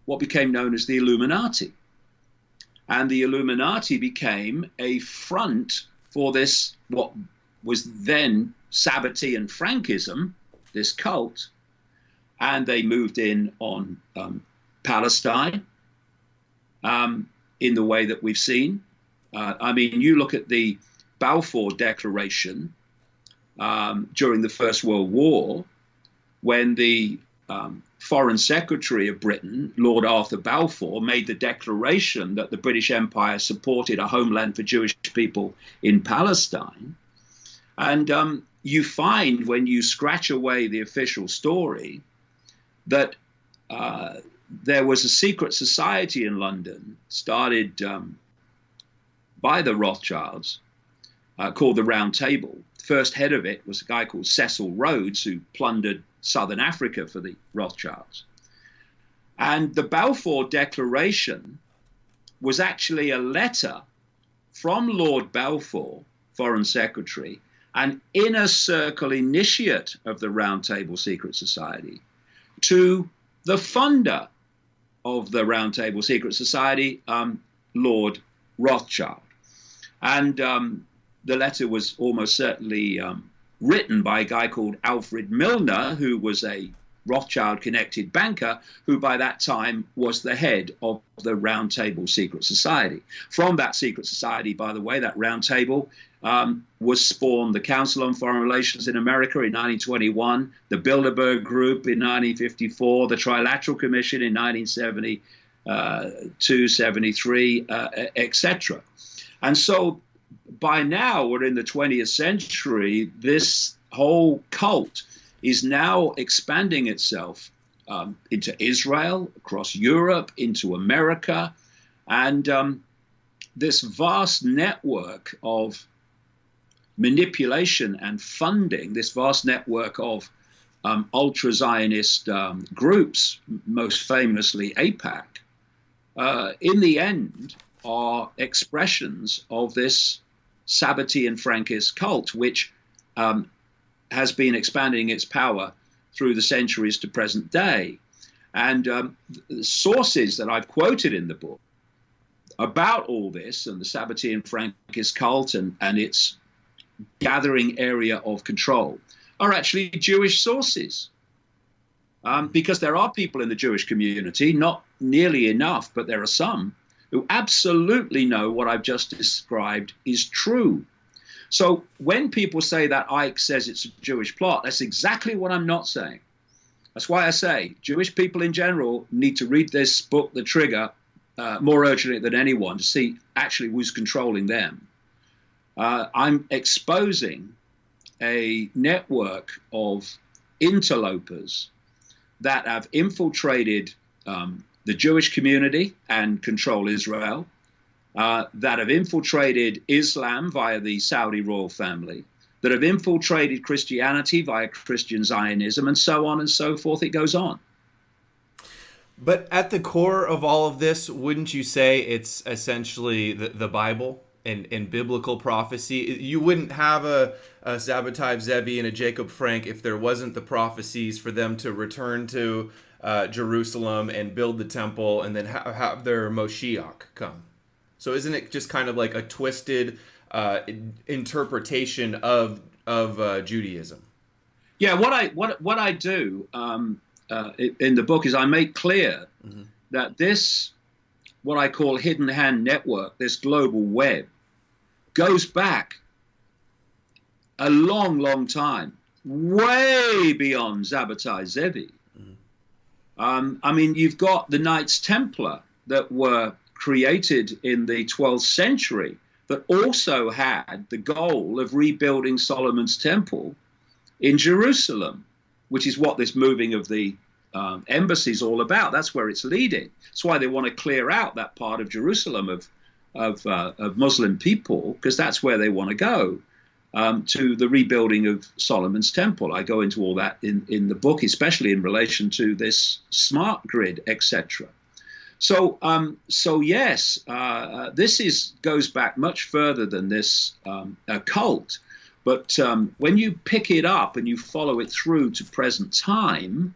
what became known as the Illuminati. And the Illuminati became a front for this, what was then Sabbatian-Frankism, this cult, and they moved in on Palestine in the way that we've seen. I mean, you look at the Balfour Declaration during the First World War, when the Foreign Secretary of Britain, Lord Arthur Balfour, made the declaration that the British Empire supported a homeland for Jewish people in Palestine. And you find, when you scratch away the official story, that there was a secret society in London started by the Rothschilds called the Round Table. The first head of it was a guy called Cecil Rhodes, who plundered Southern Africa for the Rothschilds. And the Balfour Declaration was actually a letter from Lord Balfour, Foreign Secretary, an inner circle initiate of the Round Table Secret Society, to the funder of the Round Table Secret Society, Lord Rothschild. And the letter was almost certainly written by a guy called Alfred Milner, who was a Rothschild-connected banker, who by that time was the head of the Round Table Secret Society. From that secret society, by the way, that Round Table, was spawned the Council on Foreign Relations in America in 1921, the Bilderberg Group in 1954, the Trilateral Commission in 1972, 73, etc. And so by now, we're in the 20th century, this whole cult is now expanding itself into Israel, across Europe, into America. And this vast network of manipulation and funding, this vast network of ultra-Zionist groups, most famously AIPAC, in the end are expressions of this Sabbatian-Frankist cult, which has been expanding its power through the centuries to present day. And the sources that I've quoted in the book about all this and the Sabbatian-Frankist cult and its gathering area of control are actually Jewish sources. Because there are people in the Jewish community, not nearly enough, but there are some, who absolutely know what I've just described is true. So when people say that Icke says it's a Jewish plot, that's exactly what I'm not saying. That's why I say Jewish people in general need to read this book, The Trigger, more urgently than anyone to see actually who's controlling them. I'm exposing a network of interlopers that have infiltrated the Jewish community and control Israel, that have infiltrated Islam via the Saudi royal family, that have infiltrated Christianity via Christian Zionism, and so on and so forth. It goes on. But at the core of all of this, wouldn't you say it's essentially the Bible and biblical prophecy? You wouldn't have a Sabbatai Zevi and a Jacob Frank if there wasn't the prophecies for them to return to Jerusalem and build the temple and then have their Moshiach come. So isn't it just kind of like a twisted interpretation of Judaism? Yeah, what I do in the book is I make clear that this, what I call hidden hand network, this global web, goes back a long, long time, way beyond Sabbatai Zevi. I mean, you've got the Knights Templar that were created in the 12th century that also had the goal of rebuilding Solomon's temple in Jerusalem, which is what this moving of the embassy is all about. That's where it's leading. That's why they want to clear out that part of Jerusalem of Muslim people, because that's where they want to go, to the rebuilding of Solomon's temple. I go into all that in the book, especially in relation to this smart grid, etc. So yes, this goes back much further than this cult. But when you pick it up and you follow it through to present time,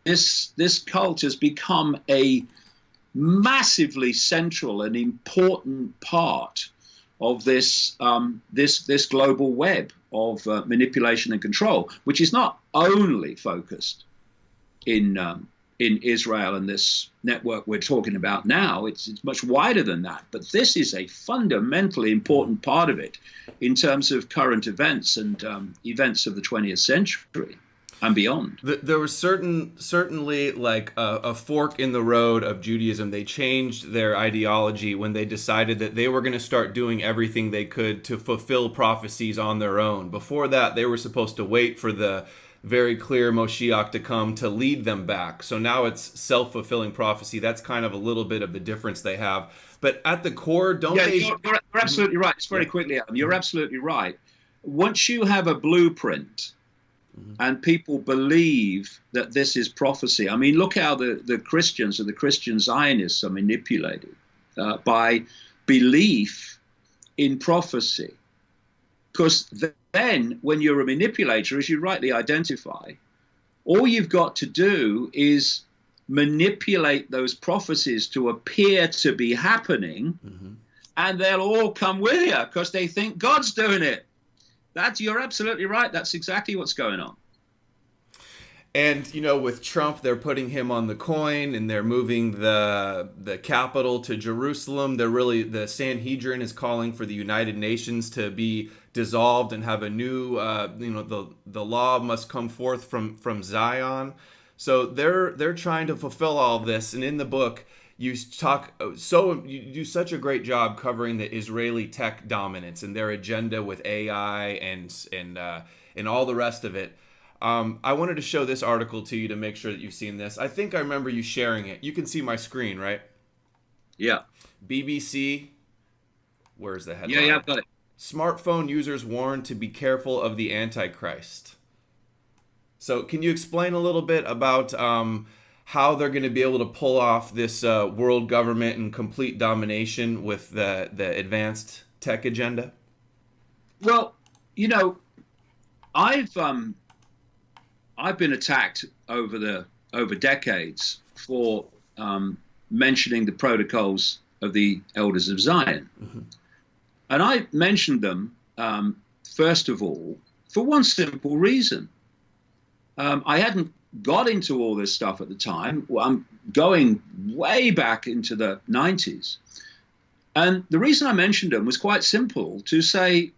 this cult has become a massively central and important part of this global web of manipulation and control, which is not only focused in Israel and this network we're talking about now. It's much wider than that. But this is a fundamentally important part of it in terms of current events and events of the 20th century and beyond. There was certainly like a fork in the road of Judaism. They changed their ideology when they decided that they were going to start doing everything they could to fulfill prophecies on their own. Before that, they were supposed to wait for the very clear Moshiach to come to lead them back. So now it's self-fulfilling prophecy. That's kind of a little bit of the difference they have. But at the core, you're absolutely right. Just very quickly, Adam, you're absolutely right. Once you have a blueprint and people believe that this is prophecy, I mean, look how the Christians and the Christian Zionists are manipulated by belief in prophecy. Because then when you're a manipulator, as you rightly identify, all you've got to do is manipulate those prophecies to appear to be happening, and they'll all come with you because they think God's doing it. You're absolutely right. That's exactly what's going on. And, you know, with Trump, they're putting him on the coin and they're moving the capital to Jerusalem. The Sanhedrin is calling for the United Nations to be dissolved and have a new, the law must come forth from Zion. So they're trying to fulfill all of this. And in the book, you do such a great job covering the Israeli tech dominance and their agenda with AI and all the rest of it. I wanted to show this article to you to make sure that you've seen this. I think I remember you sharing it. You can see my screen, right? Yeah. BBC Where's the headline? Yeah, I've got it. Smartphone users warned to be careful of the Antichrist. So can you explain a little bit about how they're going to be able to pull off this world government and complete domination with the advanced tech agenda? Well, I've been attacked over decades for mentioning the protocols of the Elders of Zion. Mm-hmm. And I mentioned them, first of all, for one simple reason. I hadn't got into all this stuff at the time. I'm going way back into the 90s. And the reason I mentioned them was quite simple, to say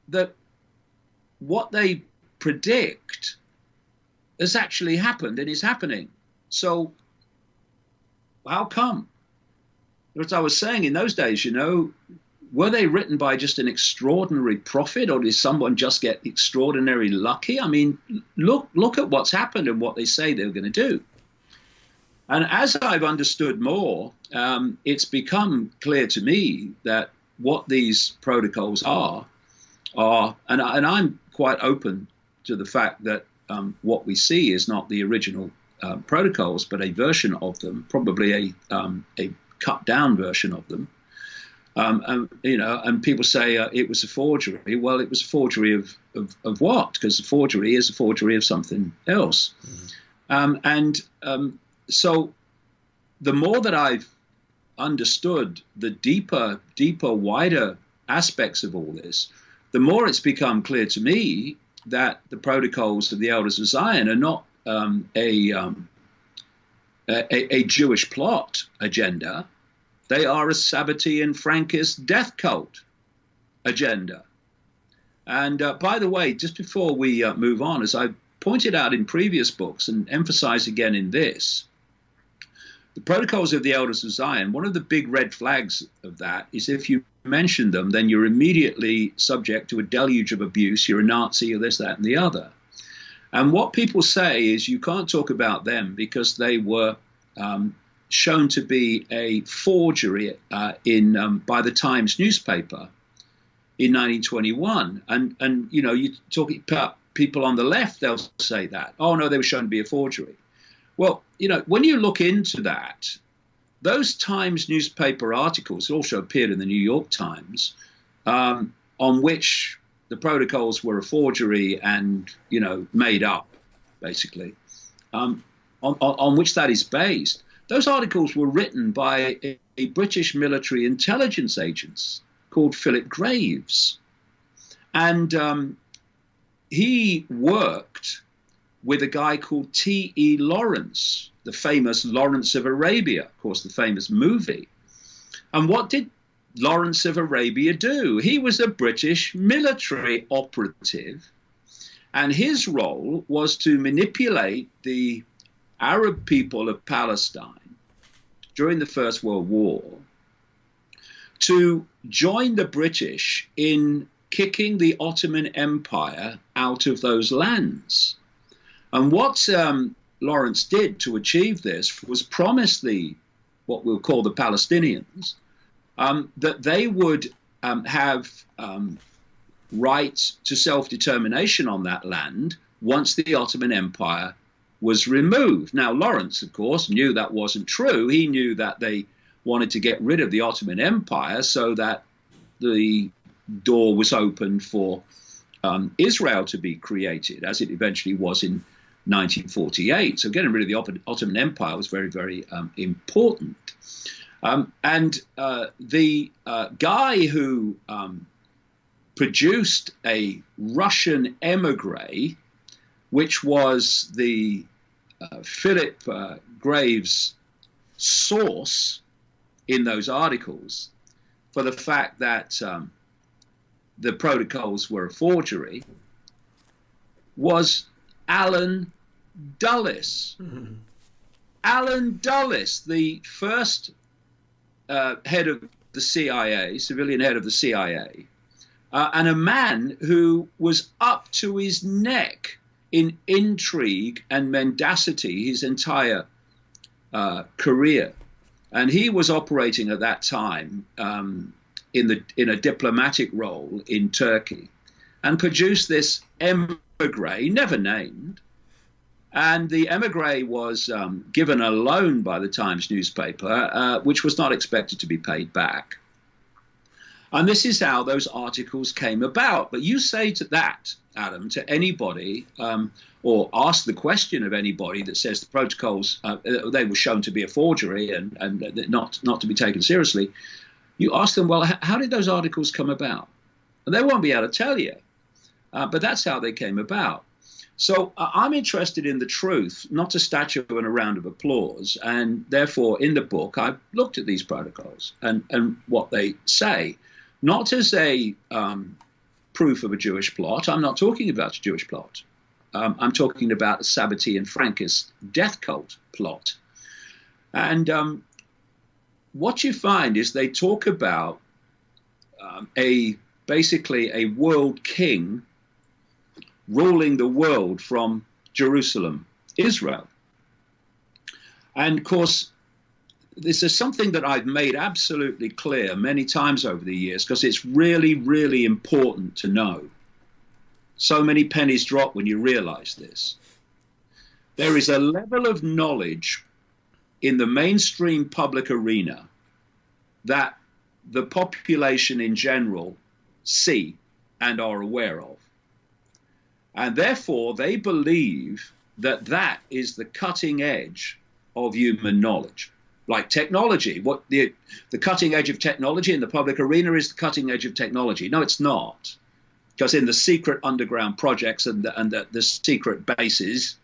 that what they predict has actually happened and is happening. So how come? As I was saying, in those days, were they written by just an extraordinary prophet, or did someone just get extraordinarily lucky? I mean, look at what's happened and what they say they're going to do. And as I've understood more, it's become clear to me that what these protocols are, and I'm quite open to the fact that what we see is not the original protocols, but a version of them, probably a cut down version of them. And people say it was a forgery. Well, it was a forgery of what? Because a forgery is a forgery of something else. Mm-hmm. So the more that I've understood the deeper, wider aspects of all this, the more it's become clear to me that the protocols of the Elders of Zion are not a Jewish plot agenda. They are a Sabbatian-Frankist death cult agenda. And by the way, just before we move on, as I pointed out in previous books and emphasize again in this, the protocols of the Elders of Zion, one of the big red flags of that is if you mention them, then you're immediately subject to a deluge of abuse. You're a Nazi or this, that, and the other. And what people say is you can't talk about them because they were shown to be a forgery by the Times newspaper in 1921. And you talk about people on the left, they'll say that. Oh, no, they were shown to be a forgery. Well, when you look into that, those Times newspaper articles also appeared in the New York Times, on which the protocols were a forgery and, made up, basically, on which that is based. Those articles were written by a British military intelligence agent called Philip Graves. And he worked with a guy called T.E. Lawrence, the famous Lawrence of Arabia, of course, the famous movie. And what did Lawrence of Arabia do? He was a British military operative, and his role was to manipulate the Arab people of Palestine during the First World War to join the British in kicking the Ottoman Empire out of those lands. And what Lawrence did to achieve this was promise what we'll call the Palestinians that they would have right to self-determination on that land once the Ottoman Empire was removed. Now, Lawrence, of course, knew that wasn't true. He knew that they wanted to get rid of the Ottoman Empire so that the door was open for Israel to be created, as it eventually was in 1948. So getting rid of the Ottoman Empire was very, very important. And the guy who produced a Russian emigre, which was the Philip Graves source in those articles for the fact that the protocols were a forgery, was Alan Dulles. Mm-hmm. Alan Dulles, the first head of the CIA, civilian head of the CIA, and a man who was up to his neck in intrigue and mendacity his entire career. And he was operating at that time in a diplomatic role in Turkey, and produced this emigre, never named. And the emigre was given a loan by the Times newspaper, which was not expected to be paid back. And this is how those articles came about. But you say to that, Adam, to anybody, or ask the question of anybody that says the protocols, they were shown to be a forgery and not to be taken seriously. You ask them, well, how did those articles come about? And they won't be able to tell you. But that's how they came about. So I'm interested in the truth, not a statue and a round of applause. And therefore, in the book, I've looked at these protocols and what they say, not as a proof of a Jewish plot. I'm not talking about a Jewish plot. I'm talking about a Sabbatian-Frankist death cult plot. And what you find is they talk about basically a world king ruling the world from Jerusalem, Israel. And of course, this is something that I've made absolutely clear many times over the years, because it's really, really important to know. So many pennies drop when you realize this. There is a level of knowledge in the mainstream public arena that the population in general see and are aware of. And therefore, they believe that that is the cutting edge of human knowledge. Like technology, what the cutting edge of technology in the public arena is the cutting edge of technology. No, it's not. Because in the secret underground projects and the secret bases,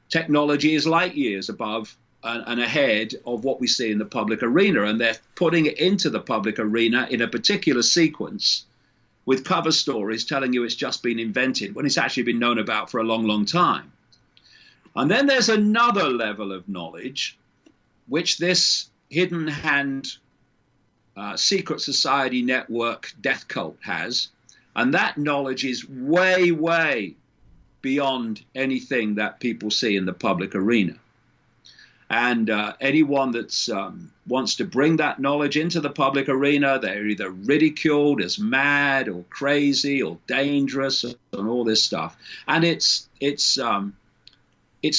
technology is light years above and ahead of what we see in the public arena. And they're putting it into the public arena in a particular sequence with cover stories telling you it's just been invented when it's actually been known about for a long, long time. And then there's another level of knowledge, which this hidden hand secret society network death cult has. And that knowledge is way, way beyond anything that people see in the public arena. And anyone that wants to bring that knowledge into the public arena, they're either ridiculed as mad or crazy or dangerous and all this stuff. And it's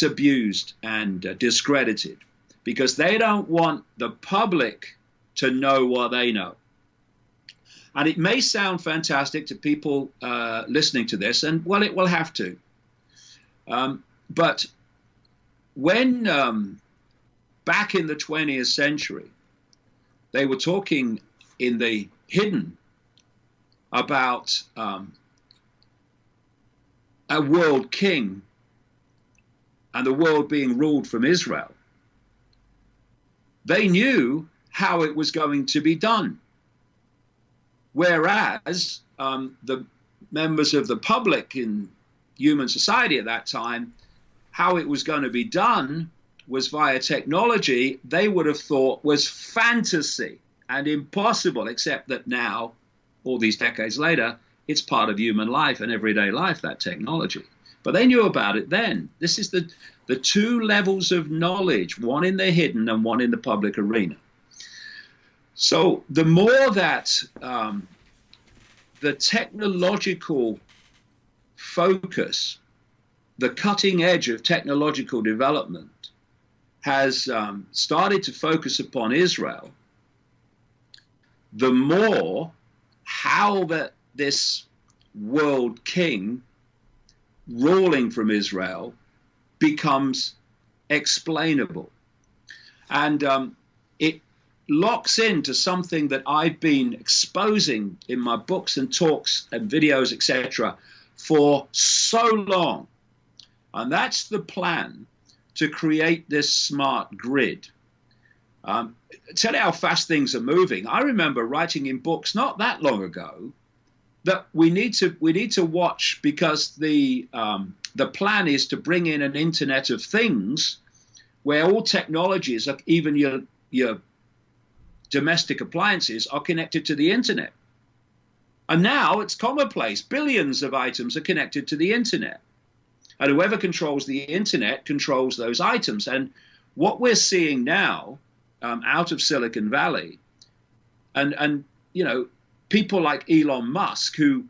abused and discredited because they don't want the public to know what they know. And it may sound fantastic to people listening to this, and well, it will have to. But when back in the 20th century, they were talking in the hidden about a world king and the world being ruled from Israel. They knew how it was going to be done. Whereas the members of the public in human society at that time, how it was going to be done was via technology they would have thought was fantasy and impossible, except that now, all these decades later, it's part of human life and everyday life, that technology. But they knew about it then. This is the two levels of knowledge, one in the hidden and one in the public arena. So the more that the technological focus, the cutting edge of technological development, has started to focus upon Israel, the more how this world king ruling from Israel becomes explainable. And it locks into something that I've been exposing in my books and talks and videos, etc., for so long. And that's the plan to create this smart grid. Tell you how fast things are moving. I remember writing in books not that long ago that we need to watch, because the plan is to bring in an Internet of Things where all technologies, even your domestic appliances, are connected to the internet. And now it's commonplace. Billions of items are connected to the internet. And whoever controls the internet controls those items. And what we're seeing now out of Silicon Valley, and you know, people like Elon Musk, who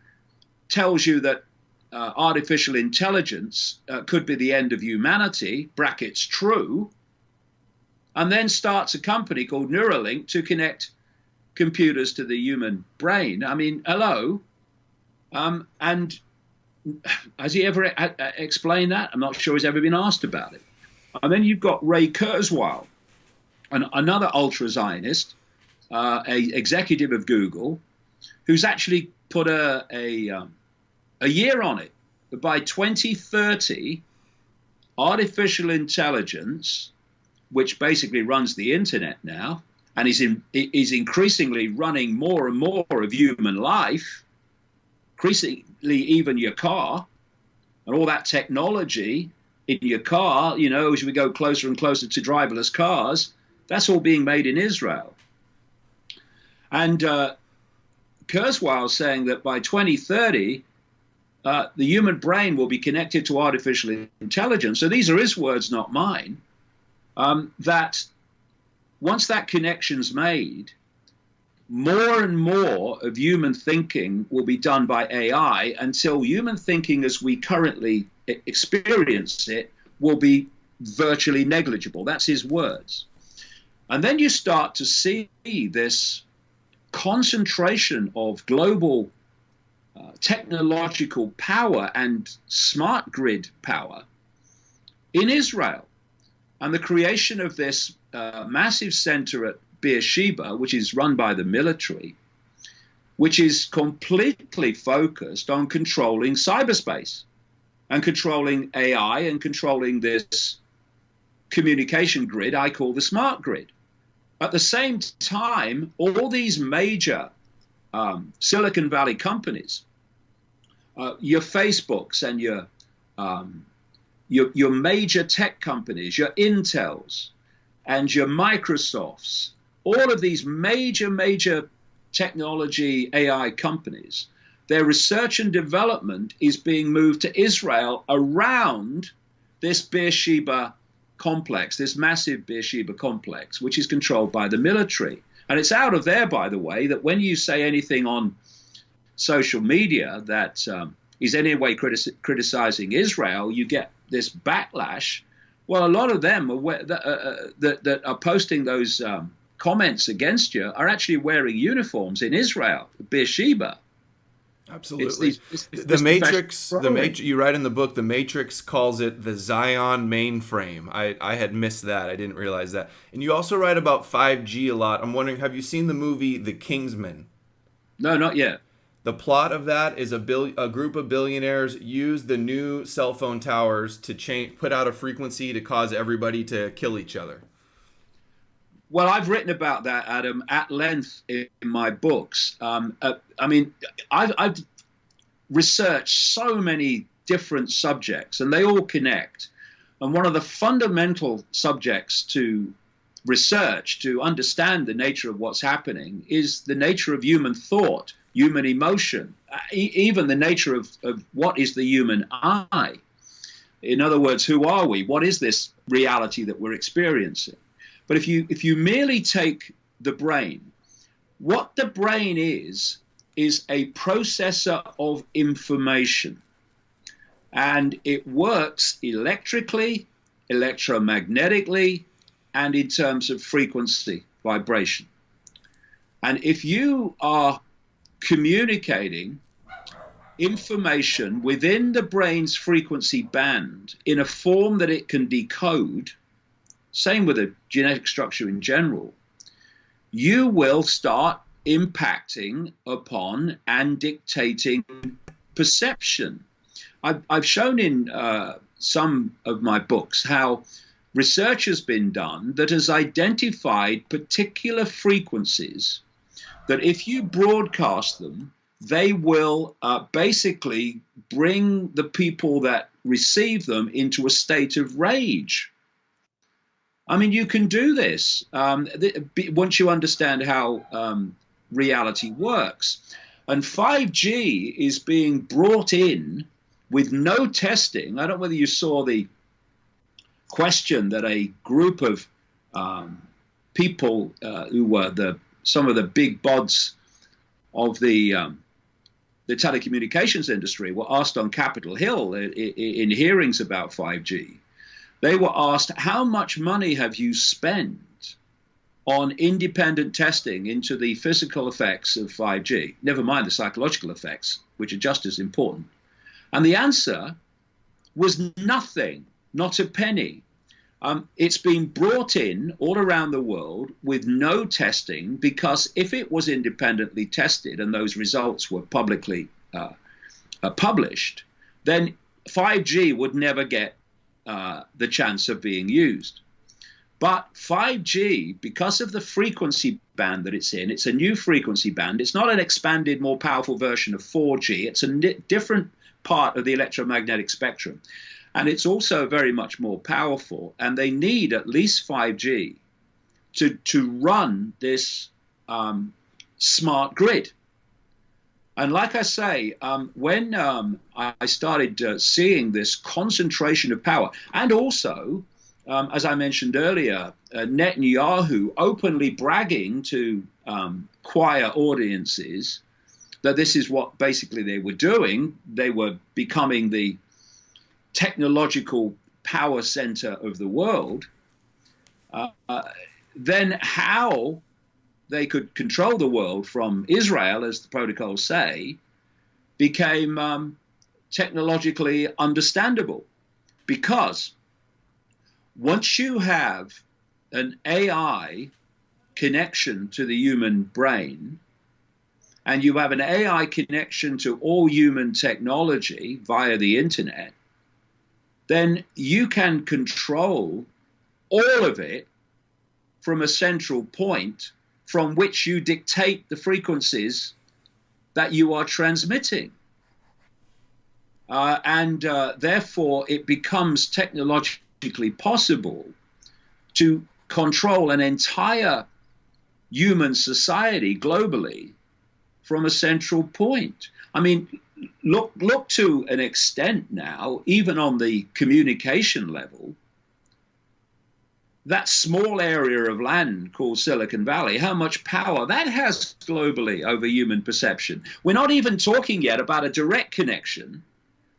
tells you that artificial intelligence could be the end of humanity, brackets true, and then starts a company called Neuralink to connect computers to the human brain. I mean, hello. And has he ever explained that? I'm not sure he's ever been asked about it. And then you've got Ray Kurzweil, another ultra-Zionist, a executive of Google, who's actually put a year on it. But by 2030, artificial intelligence, which basically runs the internet now, and is increasingly running more and more of human life, increasingly even your car, and all that technology in your car, you know, as we go closer and closer to driverless cars, that's all being made in Israel. And Kurzweil saying that by 2030, the human brain will be connected to artificial intelligence. So these are his words, not mine. That once that connection's made, more and more of human thinking will be done by AI until human thinking as we currently experience it will be virtually negligible. That's his words. And then you start to see this concentration of global technological power and smart grid power in Israel, and the creation of this massive center at Beersheba, which is run by the military, which is completely focused on controlling cyberspace and controlling AI and controlling this communication grid I call the smart grid. At the same time, all these major Silicon Valley companies, your Facebooks and your major tech companies, your Intels and your Microsofts, all of these major technology AI companies, their research and development is being moved to Israel around this Beersheba complex, this massive Beersheba complex, which is controlled by the military. And it's out of there, by the way, that when you say anything on social media that is in any way criticizing Israel, you get this backlash. Well, a lot of them that are posting those comments against you are actually wearing uniforms in Israel, Beersheba. Absolutely. The Matrix, you write in the book, The Matrix calls it the Zion mainframe. I had missed that. I didn't realize that. And you also write about 5G a lot. I'm wondering, have you seen the movie The Kingsman? No, not yet. The plot of that is a group of billionaires use the new cell phone towers to put out a frequency to cause everybody to kill each other. Well, I've written about that, Adam, at length in my books. I mean, I've researched so many different subjects, and they all connect. And one of the fundamental subjects to research, to understand the nature of what's happening, is the nature of human thought, human emotion, even the nature of what is the human eye. In other words, who are we? What is this reality that we're experiencing? But if you merely take the brain, what the brain is a processor of information. And it works electrically, electromagnetically, and in terms of frequency, vibration. And if you are communicating information within the brain's frequency band in a form that it can decode, same with the genetic structure in general, you will start impacting upon and dictating perception. I've shown in some of my books how research has been done that has identified particular frequencies that if you broadcast them, they will basically bring the people that receive them into a state of rage. I mean, you can do this once you understand how reality works. And 5G is being brought in with no testing. I don't know whether you saw the question that a group of people who were some of the big bods of the telecommunications industry were asked on Capitol Hill in hearings about 5G. They were asked, how much money have you spent on independent testing into the physical effects of 5G, never mind the psychological effects, which are just as important? And the answer was nothing, not a penny. It's been brought in all around the world with no testing, because if it was independently tested and those results were publicly published, then 5G would never get the chance of being used. But 5G, because of the frequency band that it's in, it's a new frequency band. It's not an expanded, more powerful version of 4G. It's a different part of the electromagnetic spectrum. And it's also very much more powerful. And they need at least 5G to run this smart grid. And like I say, when I started seeing this concentration of power, and also, as I mentioned earlier, Netanyahu openly bragging to choir audiences that this is what basically they were doing. They were becoming the technological power center of the world. Then how they could control the world from Israel, as the protocols say, became technologically understandable. Because once you have an AI connection to the human brain, and you have an AI connection to all human technology via the internet, then you can control all of it from a central point from which you dictate the frequencies that you are transmitting. Therefore, it becomes technologically possible to control an entire human society globally from a central point. I mean, look to an extent now, even on the communication level, that small area of land called Silicon Valley, how much power that has globally over human perception. We're not even talking yet about a direct connection.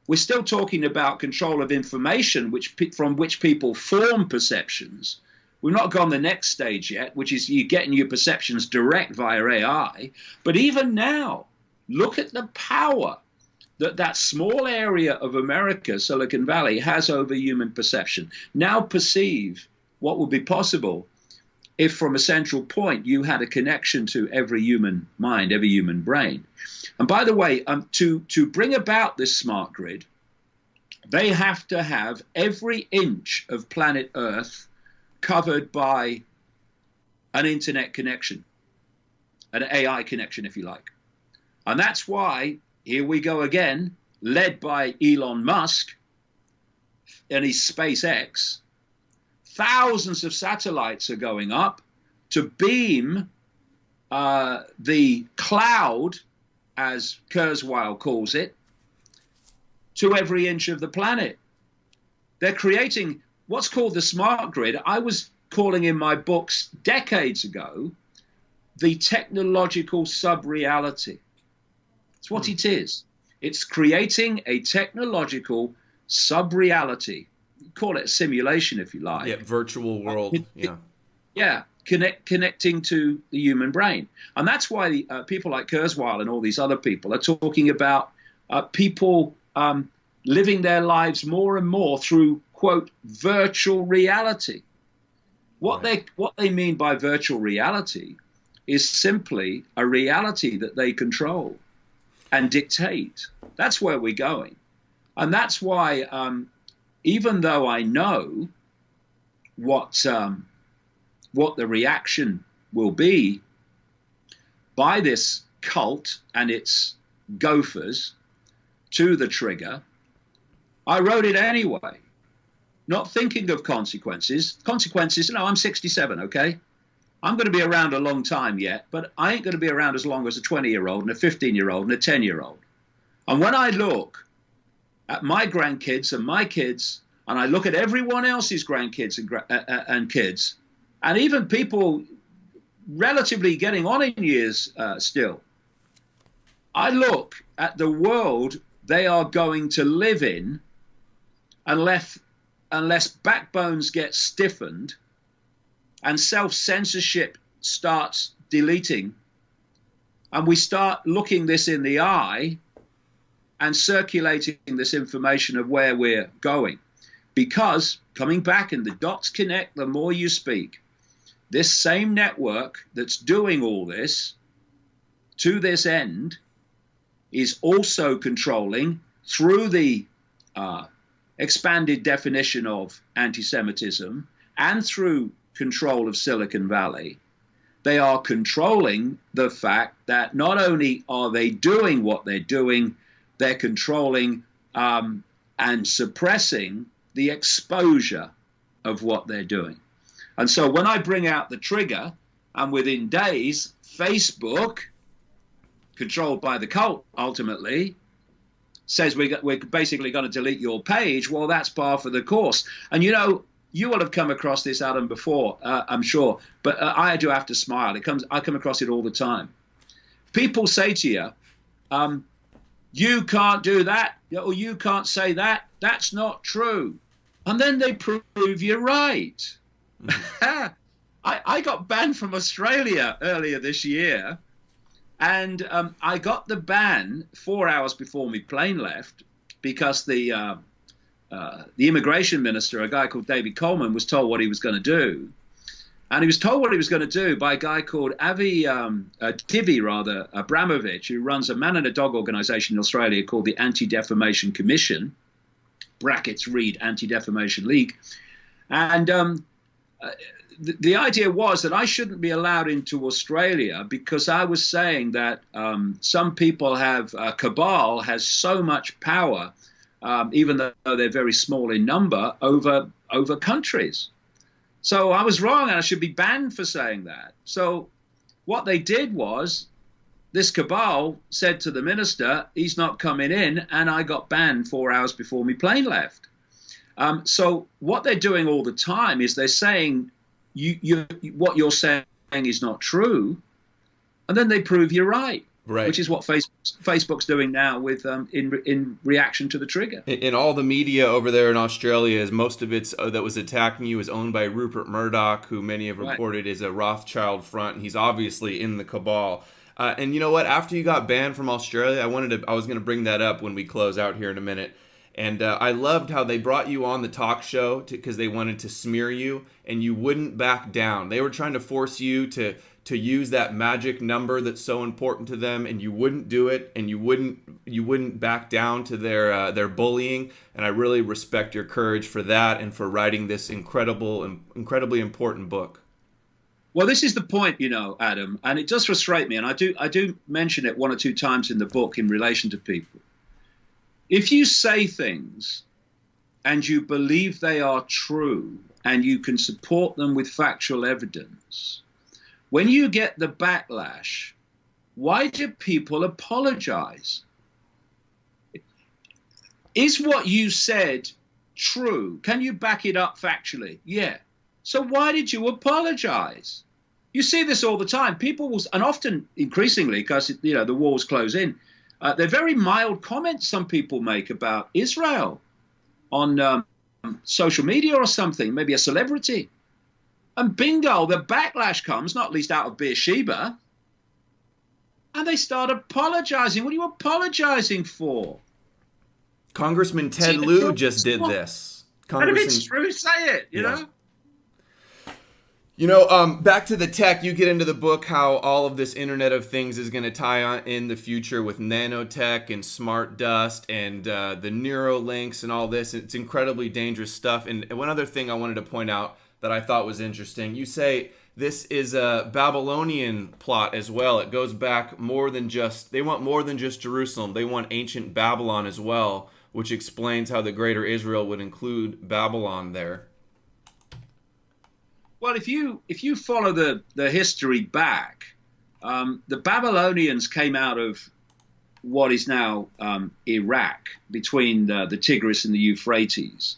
We're still talking about control of information from which people form perceptions. We've not gone the next stage yet, which is you getting your perceptions direct via AI. But even now, look at the power that small area of America, Silicon Valley, has over human perception. Now perceive what would be possible if from a central point you had a connection to every human mind, every human brain. And by the way, to bring about this smart grid, they have to have every inch of planet Earth covered by an internet connection, an AI connection, if you like. And that's why, here we go again, led by Elon Musk and his SpaceX, thousands of satellites are going up to beam the cloud, as Kurzweil calls it, to every inch of the planet. They're creating what's called the smart grid. I was calling in my books decades ago the technological sub-reality. It's what it is. It's creating a technological sub-reality. Call it a simulation, if you like. Yeah, virtual world. Connecting to the human brain. And that's why people like Kurzweil and all these other people are talking about people living their lives more and more through, quote, virtual reality. What they mean by virtual reality is simply a reality that they control and dictate. That's where we're going. And that's why, even though I know what the reaction will be by this cult and its gophers to the trigger, I wrote it anyway, not thinking of consequences. Consequences, I'm 67, okay? I'm going to be around a long time yet, but I ain't going to be around as long as a 20-year-old and a 15-year-old and a 10-year-old. And when I look at my grandkids and my kids, and I look at everyone else's grandkids and kids, and even people relatively getting on in years still, I look at the world they are going to live in unless backbones get stiffened and self-censorship starts deleting, and we start looking this in the eye and circulating this information of where we're going. Because, coming back, and the dots connect the more you speak, this same network that's doing all this to this end is also controlling, through the expanded definition of anti-Semitism and through control of Silicon Valley, they are controlling the fact that not only are they doing what they're doing, they're controlling and suppressing the exposure of what they're doing. And so when I bring out the trigger, and within days, Facebook, controlled by the cult ultimately, says we're basically going to delete your page, well, that's par for the course. And you know, you will have come across this, Adam, before, I'm sure, but I do have to smile. I come across it all the time. People say to you, you can't do that, or you can't say that. That's not true. And then they prove you're right. Mm-hmm. I got banned from Australia earlier this year, and I got the ban 4 hours before my plane left because the immigration minister, a guy called David Coleman, was told what he was going to do. And he was told what he was going to do by a guy called Abramovich, who runs a man and a dog organization in Australia called the Anti-Defamation Commission, brackets read Anti-Defamation League. And the idea was that I shouldn't be allowed into Australia because I was saying that some people have, cabal has so much power, even though they're very small in number, over countries. So I was wrong, and I should be banned for saying that. So what they did was, this cabal said to the minister, he's not coming in, and I got banned 4 hours before my plane left. So what they're doing all the time is they're saying, what you're saying is not true, and then they prove you're right. Right. Which is what Facebook's doing now with in reaction to the trigger. In all the media over there in Australia, is most of it that was attacking you is owned by Rupert Murdoch, who many have reported is a Rothschild front, and he's obviously in the cabal. And you know what? After you got banned from Australia, I was going to bring that up when we close out here in a minute. And I loved how they brought you on the talk show because they wanted to smear you, and you wouldn't back down. They were trying to force you to use that magic number that's so important to them, and you wouldn't do it, and you wouldn't back down to their bullying. And I really respect your courage for that and for writing this incredibly important book. Well, this is the point, you know, Adam, and it does frustrate me, and I do mention it one or two times in the book in relation to people. If you say things and you believe they are true and you can support them with factual evidence, when you get the backlash, why do people apologize? Is what you said true? Can you back it up factually? Yeah. So why did you apologize? You see this all the time. People will, and often increasingly, because you know the walls close in, they're very mild comments some people make about Israel on social media or something, maybe a celebrity. And bingo, the backlash comes, not least out of Beersheba, and they start apologizing. What are you apologizing for? Congressman Ted Lieu just did this. And if it's true, say it, you know? You know, back to the tech, you get into the book how all of this Internet of Things is going to tie on in the future with nanotech and smart dust and the Neuralinks and all this. It's incredibly dangerous stuff. And one other thing I wanted to point out that I thought was interesting, you say this is a Babylonian plot as well. It goes back they want more than just Jerusalem. They want ancient Babylon as well, which explains how the greater Israel would include Babylon there. Well, if you follow the history back, the Babylonians came out of what is now Iraq, between the Tigris and the Euphrates,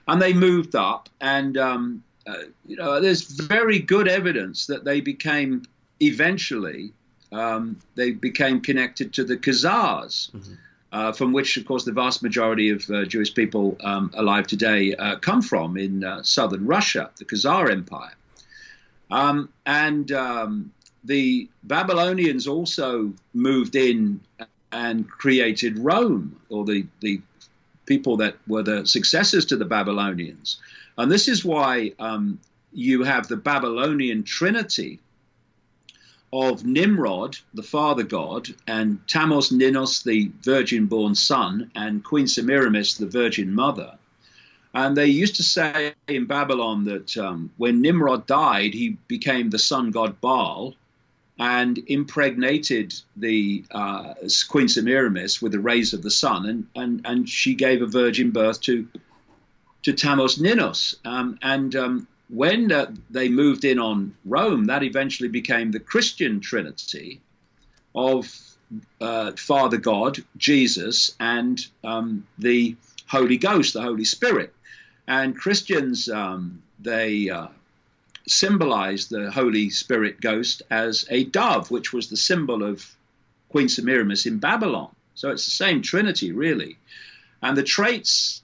and they moved up. And you know, there's very good evidence that they became eventually they became connected to the Khazars, from which, of course, the vast majority of Jewish people alive today come from in southern Russia, the Khazar Empire. The Babylonians also moved in and created Rome, or the people that were the successors to the Babylonians. And this is why you have the Babylonian Trinity of Nimrod, the father god, and Tammuz Ninus, the virgin-born son, and Queen Semiramis, the virgin mother. And they used to say in Babylon that when Nimrod died, he became the sun god Baal and impregnated the Queen Semiramis with the rays of the sun, and she gave a virgin birth to Tammuz Ninus. When they moved in on Rome, that eventually became the Christian Trinity of Father God, Jesus, and the Holy Ghost, the Holy Spirit. And Christians, they symbolize the Holy Spirit ghost as a dove, which was the symbol of Queen Semiramis in Babylon. So it's the same Trinity, really. And the traits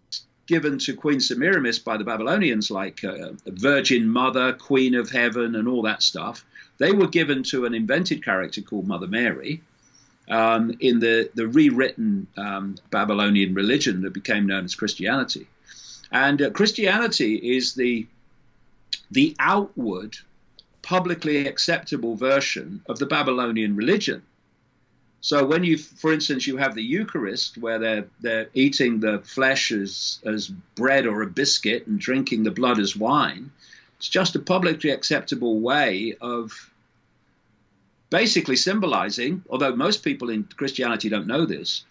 given to Queen Semiramis by the Babylonians, like Virgin Mother, Queen of Heaven, and all that stuff, they were given to an invented character called Mother Mary in the rewritten Babylonian religion that became known as Christianity. And Christianity is the outward, publicly acceptable version of the Babylonian religion. So when you, for instance, you have the Eucharist, where they're eating the flesh as bread or a biscuit and drinking the blood as wine, it's just a publicly acceptable way of basically symbolizing, although most people in Christianity don't know this,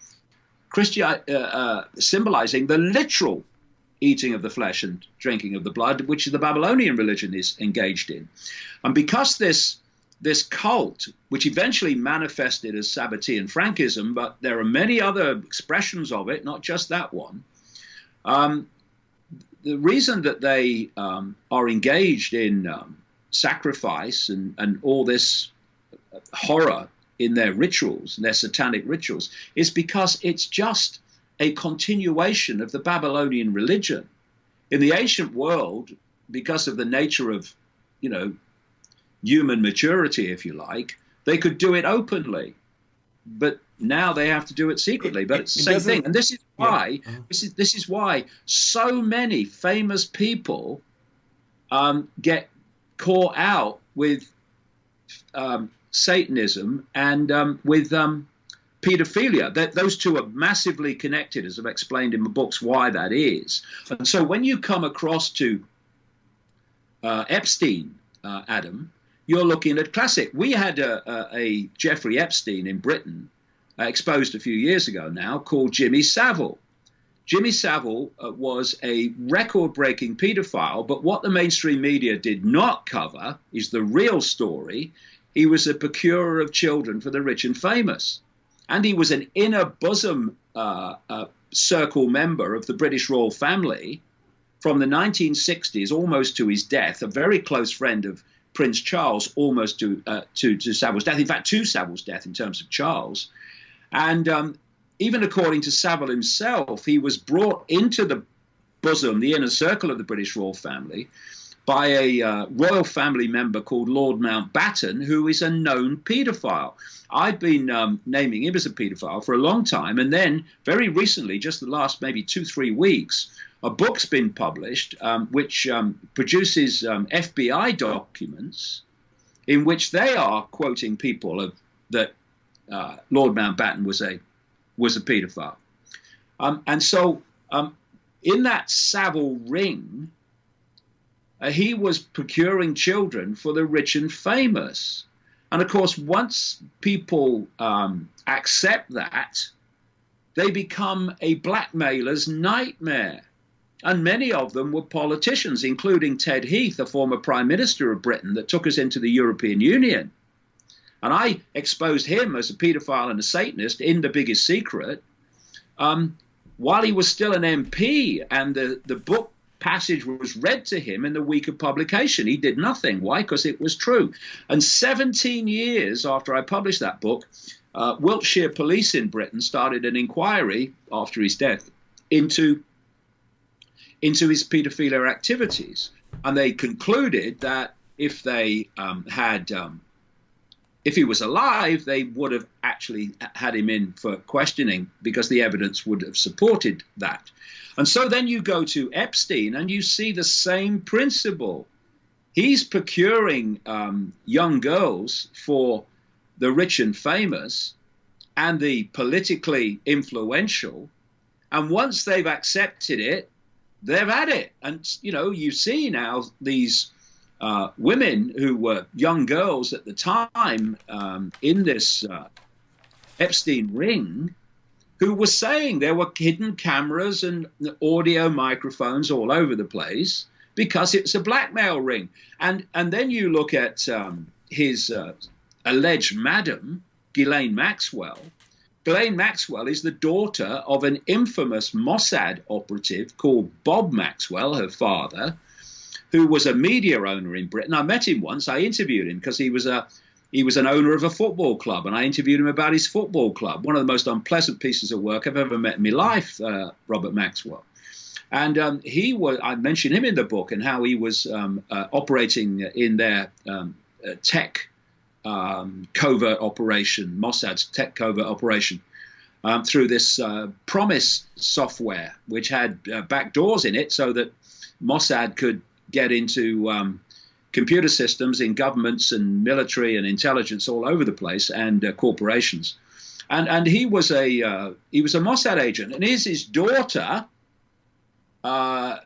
symbolizing the literal eating of the flesh and drinking of the blood, which the Babylonian religion is engaged in. And because this cult, which eventually manifested as Sabbatian-Frankism, but there are many other expressions of it, not just that one, the reason that they are engaged in sacrifice and all this horror in their rituals, their satanic rituals, is because it's just a continuation of the Babylonian religion. In the ancient world, because of the nature of, human maturity, if you like, they could do it openly. But now they have to do it secretly. But it's the same thing. And this is why this is why so many famous people get caught out with Satanism and with pedophilia. Those two are massively connected, as I've explained in my books why that is. And so when you come across to Epstein, Adam, you're looking at classic. We had a Jeffrey Epstein in Britain, exposed a few years ago now, called Jimmy Savile. Jimmy Savile was a record-breaking pedophile, but what the mainstream media did not cover is the real story. He was a procurer of children for the rich and famous. And he was an inner bosom circle member of the British royal family from the 1960s, almost to his death, a very close friend of Prince Charles, almost to Savile's death. In fact, to Savile's death in terms of Charles. And even according to Savile himself, he was brought into the bosom, the inner circle of the British royal family, by a royal family member called Lord Mountbatten, who is a known paedophile. I've been naming him as a paedophile for a long time. And then very recently, just the last maybe 2-3 weeks, a book's been published which produces FBI documents in which they are quoting people that Lord Mountbatten was a paedophile. And so in that Savile ring, he was procuring children for the rich and famous. And of course, once people accept that, they become a blackmailer's nightmare. And many of them were politicians, including Ted Heath, a former Prime Minister of Britain that took us into the European Union. And I exposed him as a paedophile and a Satanist in The Biggest Secret while he was still an MP. And the book passage was read to him in the week of publication. He did nothing. Why? Because it was true. And 17 years after I published that book, Wiltshire police in Britain started an inquiry after his death into his paedophilia activities. And they concluded that if he was alive, they would have actually had him in for questioning because the evidence would have supported that. And so then you go to Epstein and you see the same principle. He's procuring young girls for the rich and famous and the politically influential. And once they've accepted it, they've had it. And, you see now these women who were young girls at the time in this Epstein ring, who were saying there were hidden cameras and audio microphones all over the place because it's a blackmail ring. And then you look at his alleged madam, Ghislaine Maxwell. Ghislaine Maxwell is the daughter of an infamous Mossad operative called Bob Maxwell, her father, who was a media owner in Britain. I met him once. I interviewed him because he was an owner of a football club, and I interviewed him about his football club. One of the most unpleasant pieces of work I've ever met in my life, Robert Maxwell. And I mentioned him in the book and how he was operating in their tech covert operation, Mossad's tech covert operation, through this Promise software, which had back doors in it so that Mossad could get into computer systems in governments and military and intelligence all over the place and corporations. And he was a Mossad agent, and here's his daughter,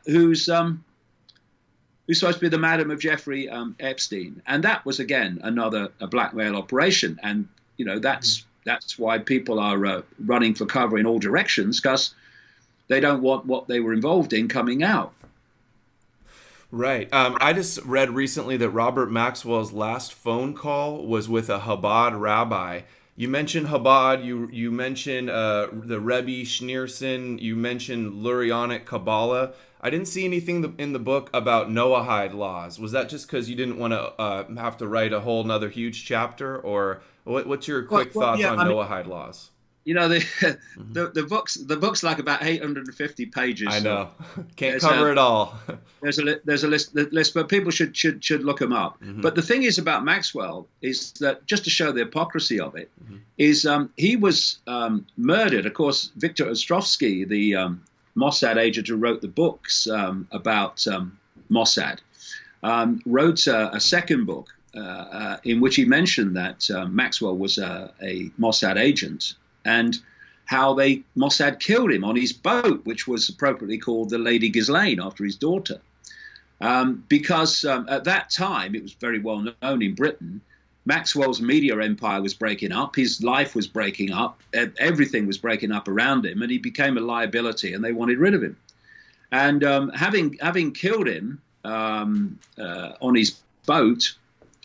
who's supposed to be the madam of Jeffrey Epstein, and that was again a blackmail operation. And that's why people are running for cover in all directions, because they don't want what they were involved in coming out. Right. I just read recently that Robert Maxwell's last phone call was with a Chabad rabbi. You mentioned Chabad, you mentioned the Rebbe Schneerson, you mentioned Lurianic Kabbalah. I didn't see anything in the book about Noahide laws. Was that just because you didn't want to have to write a whole nother huge chapter? Or what's your quick thoughts on Noahide laws? The book's like about 850 pages. I know. Can't cover it all. There's a list, but people should look them up. Mm-hmm. But the thing is about Maxwell is that, just to show the hypocrisy of it, mm-hmm. is he was murdered. Of course, Viktor Ostrovsky, the Mossad agent who wrote the books about Mossad, wrote a second book in which he mentioned that Maxwell was a Mossad agent, and how Mossad killed him on his boat, which was appropriately called the Lady Ghislaine, after his daughter. Because at that time, it was very well known in Britain, Maxwell's media empire was breaking up, his life was breaking up, everything was breaking up around him, and he became a liability, and they wanted rid of him. And having killed him on his boat,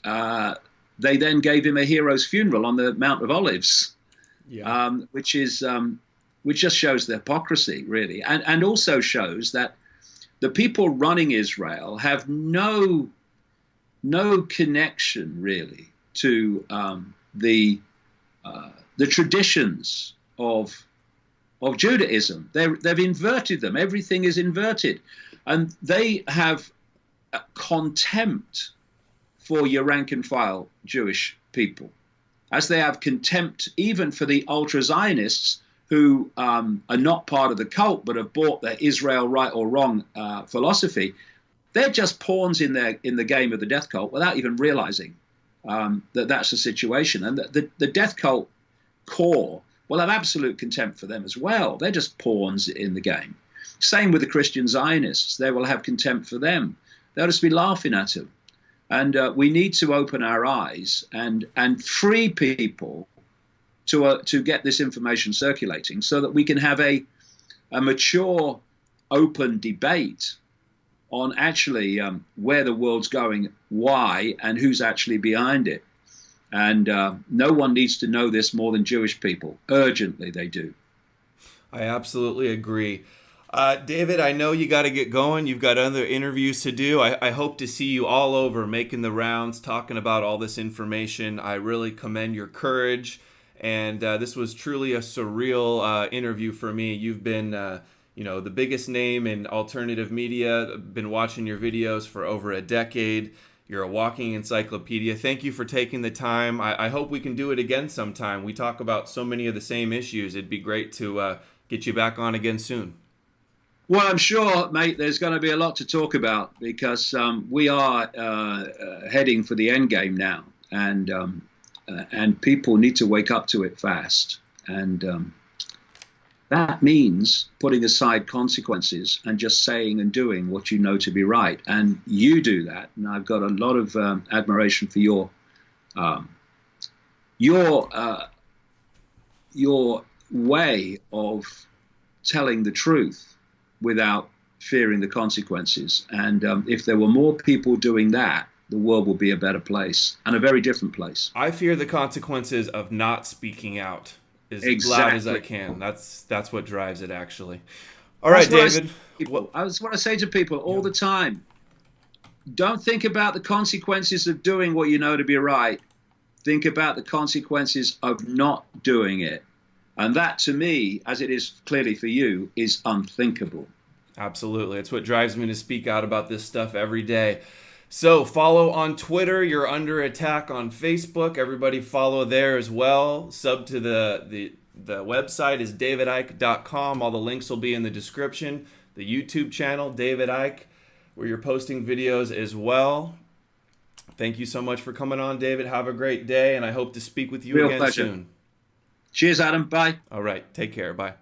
they then gave him a hero's funeral on the Mount of Olives. Yeah. Which just shows the hypocrisy, really, and also shows that the people running Israel have no connection really to the traditions of Judaism. They've inverted them. Everything is inverted, and they have contempt for your rank and file Jewish people, as they have contempt even for the ultra-Zionists who are not part of the cult but have bought their Israel right or wrong philosophy. They're just pawns in the game of the death cult without even realizing that that's the situation. And the death cult core will have absolute contempt for them as well. They're just pawns in the game. Same with the Christian Zionists. They will have contempt for them. They'll just be laughing at them. And we need to open our eyes and free people to get this information circulating, so that we can have a mature, open debate on actually where the world's going, why, and who's actually behind it. And no one needs to know this more than Jewish people. Urgently, they do. I absolutely agree. David, I know you got to get going. You've got other interviews to do. I hope to see you all over making the rounds, talking about all this information. I really commend your courage. And this was truly a surreal interview for me. You've been, the biggest name in alternative media. Been watching your videos for over a decade. You're a walking encyclopedia. Thank you for taking the time. I hope we can do it again sometime. We talk about so many of the same issues. It'd be great to get you back on again soon. Well, I'm sure, mate, there's going to be a lot to talk about because we are heading for the end game now, and people need to wake up to it fast. And that means putting aside consequences and just saying and doing what you know to be right. And you do that. And I've got a lot of admiration for your way of telling the truth without fearing the consequences. And if there were more people doing that, the world will be a better place and a very different place. I fear the consequences of not speaking out as Exactly. loud as I can. That's what drives it, actually. All right, David. That's what I say to people all the time. Don't think about the consequences of doing what you know to be right. Think about the consequences of not doing it. And that, to me, as it is clearly for you, is unthinkable. Absolutely. It's what drives me to speak out about this stuff every day. So follow on Twitter. You're under attack on Facebook. Everybody follow there as well. Sub to the website is davidicke.com. All the links will be in the description. The YouTube channel, David Icke, where you're posting videos as well. Thank you so much for coming on, David. Have a great day, and I hope to speak with you Real again pleasure. soon. Cheers, Adam. Bye. All right. Take care. Bye.